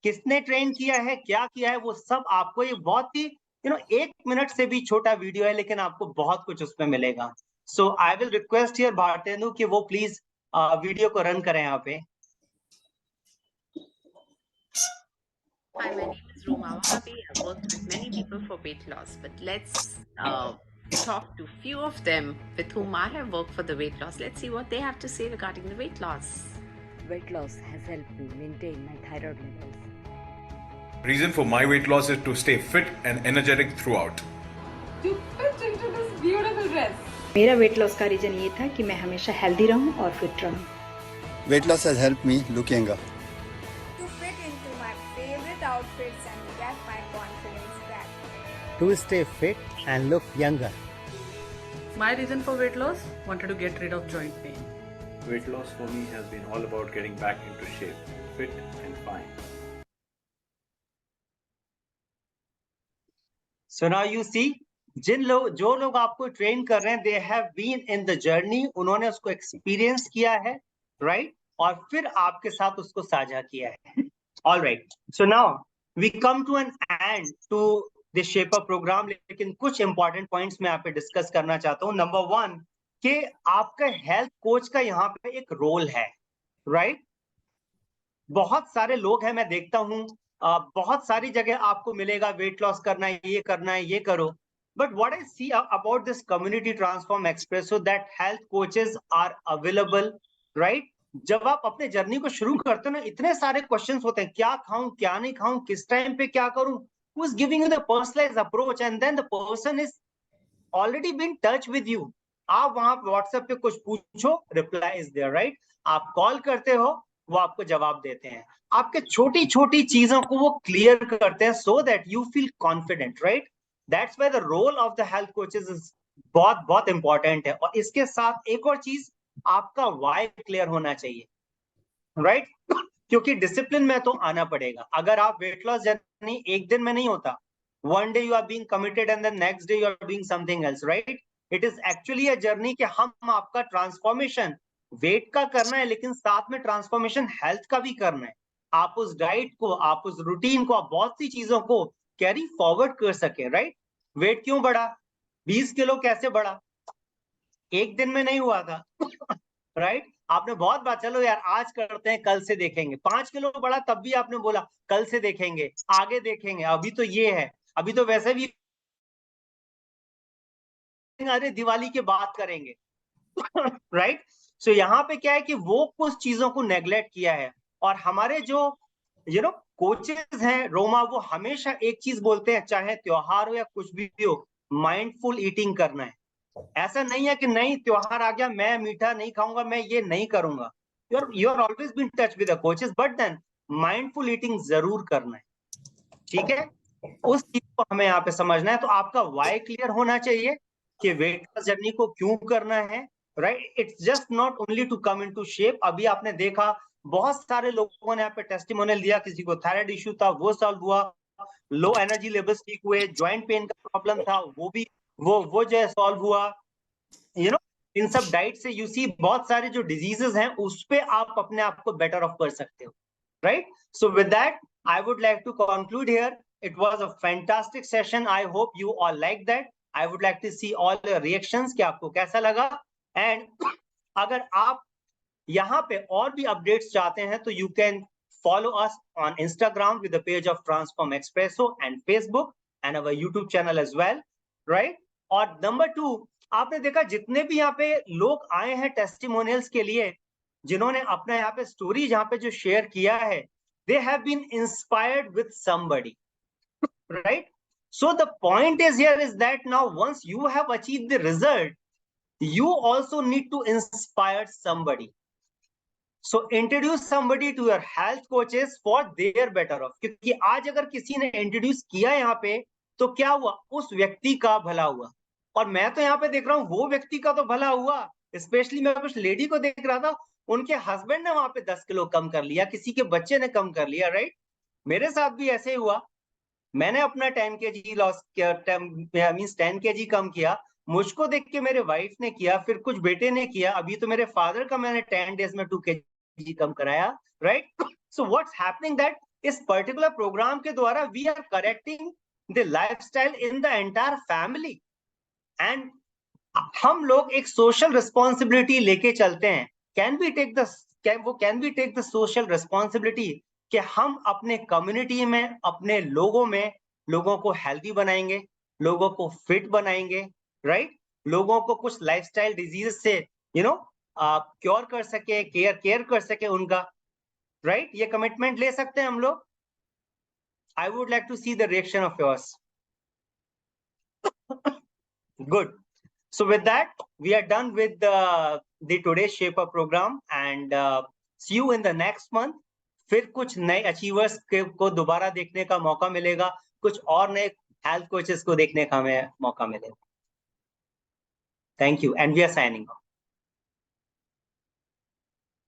किसने ट्रेन किया है, क्या किया है, वो सब आपको ये बहुत ही 1 मिनट से भी छोटा वीडियो है, लेकिन आपको बहुत कुछ उसमें मिलेगा। So I will request here Bharatendu कि वो प्लीज वीडियो को रन करें यहाँ पे। Hi, my name is Roma Wahabi. I've worked with many people for weight loss, but let's talk to few of them with whom I have worked for the weight loss. Let's see what they have to say regarding the weight loss. Weight loss has helped me maintain my thyroid levels. Reason for my weight loss is to stay fit and energetic throughout. To fit into this beautiful dress. मेरा weight loss का reason ये था कि मैं हमेशा healthy रहूं और fit रहूं. Weight loss has helped me look younger. To fit into my favorite outfits and get my confidence back. To stay fit and look younger. My reason for weight loss, wanted to get rid of joint pain. Weight loss for me has been all about getting back into shape, fit and fine. So now you see, जो लोग आपको train कर रहे हैं, they have been in the journey, उन्होंने उसको experience किया है। राइट, और फिर आपके साथ उसको साझा किया है। Alright, so now we come to an end to the shape up program, लेकिन कुछ इंपॉर्टेंट पॉइंट्स मैं यहाँ पे डिस्कस करना चाहता हूँ। नंबर 1 कि आपका हेल्थ कोच का यहाँ पे एक रोल है। राइट? बहुत सारे लोग हैं, मैं देखता हूं बहुत सारी जगह आपको मिलेगा वेट लॉस करना है, ये करना है, ये करो. But what I see about this community transform expresso, that health coaches are available, right? जब आप अपने जर्नी को शुरू करते हो ना, इतने सारे क्वेश्चंस होते हैं, क्या खाऊं, क्या नहीं खाऊं, किस टाइम पे क्या करूं. Who is giving you the personalized approach, and then the person is already been in touch with you. आप वहां व्हाट्सएप पे कुछ पूछो, रिप्लाई इज देयर, राइट? आप कॉल करते हो, वो आपको जवाब देते हैं. आपके छोटी छोटी चीजों को वो क्लियर करते हैं, so that you feel confident, right? That's why the role of the health coaches is बहुत बहुत इंपॉर्टेंट है. और इसके साथ एक और चीज, आपका वाई क्लियर होना चाहिए, राइट? क्योंकि डिसिप्लिन में तो आना पड़ेगा. अगर आप वेट लॉस जर्नी एक दिन में नहीं होता, one day you are being committed and the next day you are doing something else, right? It is actually a journey कि हम आपका ट्रांसफॉर्मेशन वेट का करना है, लेकिन साथ में ट्रांसफॉर्मेशन हेल्थ का भी करना है. आप उस डाइट को, आप उस रूटीन को, आप बहुत सी चीजों को कैरी फॉरवर्ड कर सके, राइट? वेट क्यों बढ़ा? 20 किलो कैसे बढ़ा? एक दिन में नहीं हुआ था. राइट? आपने बहुत बात, चलो यार आज करते हैं, कल से देखेंगे. 5 किलो बढ़ा, तब भी आपने बोला कल से देखेंगे, आगे देखेंगे, अभी तो ये है, अभी तो वैसे भी, अरे दिवाली के बाद करेंगे. राइट? सो यहाँ पे क्या है कि वो कुछ चीजों को नेग्लेक्ट किया है. और हमारे जो कोचेस हैं रोमा, वो हमेशा एक चीज बोलते हैं, चाहे त्योहार हो या कुछ भी हो, माइंडफुल ईटिंग करना है. ऐसा नहीं है कि नहीं त्योहार आ गया मैं मीठा नहीं खाऊंगा, मैं ये नहीं करूंगा. You are always been touch with the coaches, but then mindful eating जरूर करना है. ठीक है? उस चीज को हमें यहाँ पे समझना है. तो आपका वाई क्लियर होना चाहिए कि वेट लॉस जर्नी को क्यों करना है, right? It's just not only to come into shape. अभी आपने देखा बहुत सारे लोगों ने यहाँ पे टेस्टिमोनियल दिया, किसी को थायराइड इश्यू था वो सॉल्व हुआ, लो एनर्जी लेवल्स ठीक हुए, ज्वाइंट पेन का प्रॉब्लम था वो भी वो जो है सॉल्व हुआ. इन सब डाइट से यू सी बहुत सारे जो डिजीजेस हैं उस पे आप अपने आप को बेटर ऑफ कर सकते हो, right? So with that I would like to conclude here. It was a fantastic session. I hope you all like that. I would like to see all the reactions कि आपको कैसा लगा. And अगर आप यहाँ पे और भी अपडेट्स चाहते हैं तो you can follow us on Instagram with the page of Transform Expresso and Facebook and our YouTube channel as well, right? और नंबर 2, आपने देखा जितने भी यहाँ पे लोग आए हैं टेस्टिमोनियल्स के लिए, जिन्होंने अपना यहाँ पे स्टोरी जहाँ पे जो शेयर किया है, they have been inspired with somebody. Right? So the point is here is that now once you have achieved the result, you also need to inspire somebody. So introduce somebody to your health coaches for their better off. क्योंकि आज अगर किसी ने introduce किया यहाँ पे तो क्या हुआ? उस व्यक्ति का भला हुआ. और मैं तो यहाँ पे देख रहा हूँ वो व्यक्ति का तो भला हुआ. स्पेशली मैं कुछ लेडी को देख रहा था, उनके हस्बैंड ने वहां पे 10 किलो कम कर लिया, किसी के बच्चे ने कम कर लिया, राइट? मेरे साथ भी ऐसे ही हुआ. मैंने अपना 10 kg लॉस किया, 10 kg कम किया. मुझको देख के मेरे वाइफ ने किया, फिर कुछ बेटे ने किया, अभी तो मेरे फादर का मैंने 10 डेज में 2 kg कम कराया, right? So what's happening that इस पर्टिकुलर प्रोग्राम के द्वारा we are correcting the lifestyle in the entire family. And हम लोग एक सोशल रिस्पॉन्सिबिलिटी लेके चलते हैं. Can we take the social responsibility कि हम अपने कम्युनिटी में, अपने लोगों में, लोगों को हेल्दी बनाएंगे, लोगों को फिट बनाएंगे, राइट? लोगों को कुछ लाइफस्टाइल डिजीज से क्योर कर सके, केयर कर सके उनका, राइट? ये कमिटमेंट ले सकते हैं हम लोग. I would like to see the reaction of yours. Good. So with that, we are done with the today's Shape Up program, and see you in the next month. फिर कुछ नए achievers को दोबारा देखने का मौका मिलेगा, कुछ और नए हेल्थ कोचेस को देखने का हमें मौका मिलेगा. Thank you, and we are signing of.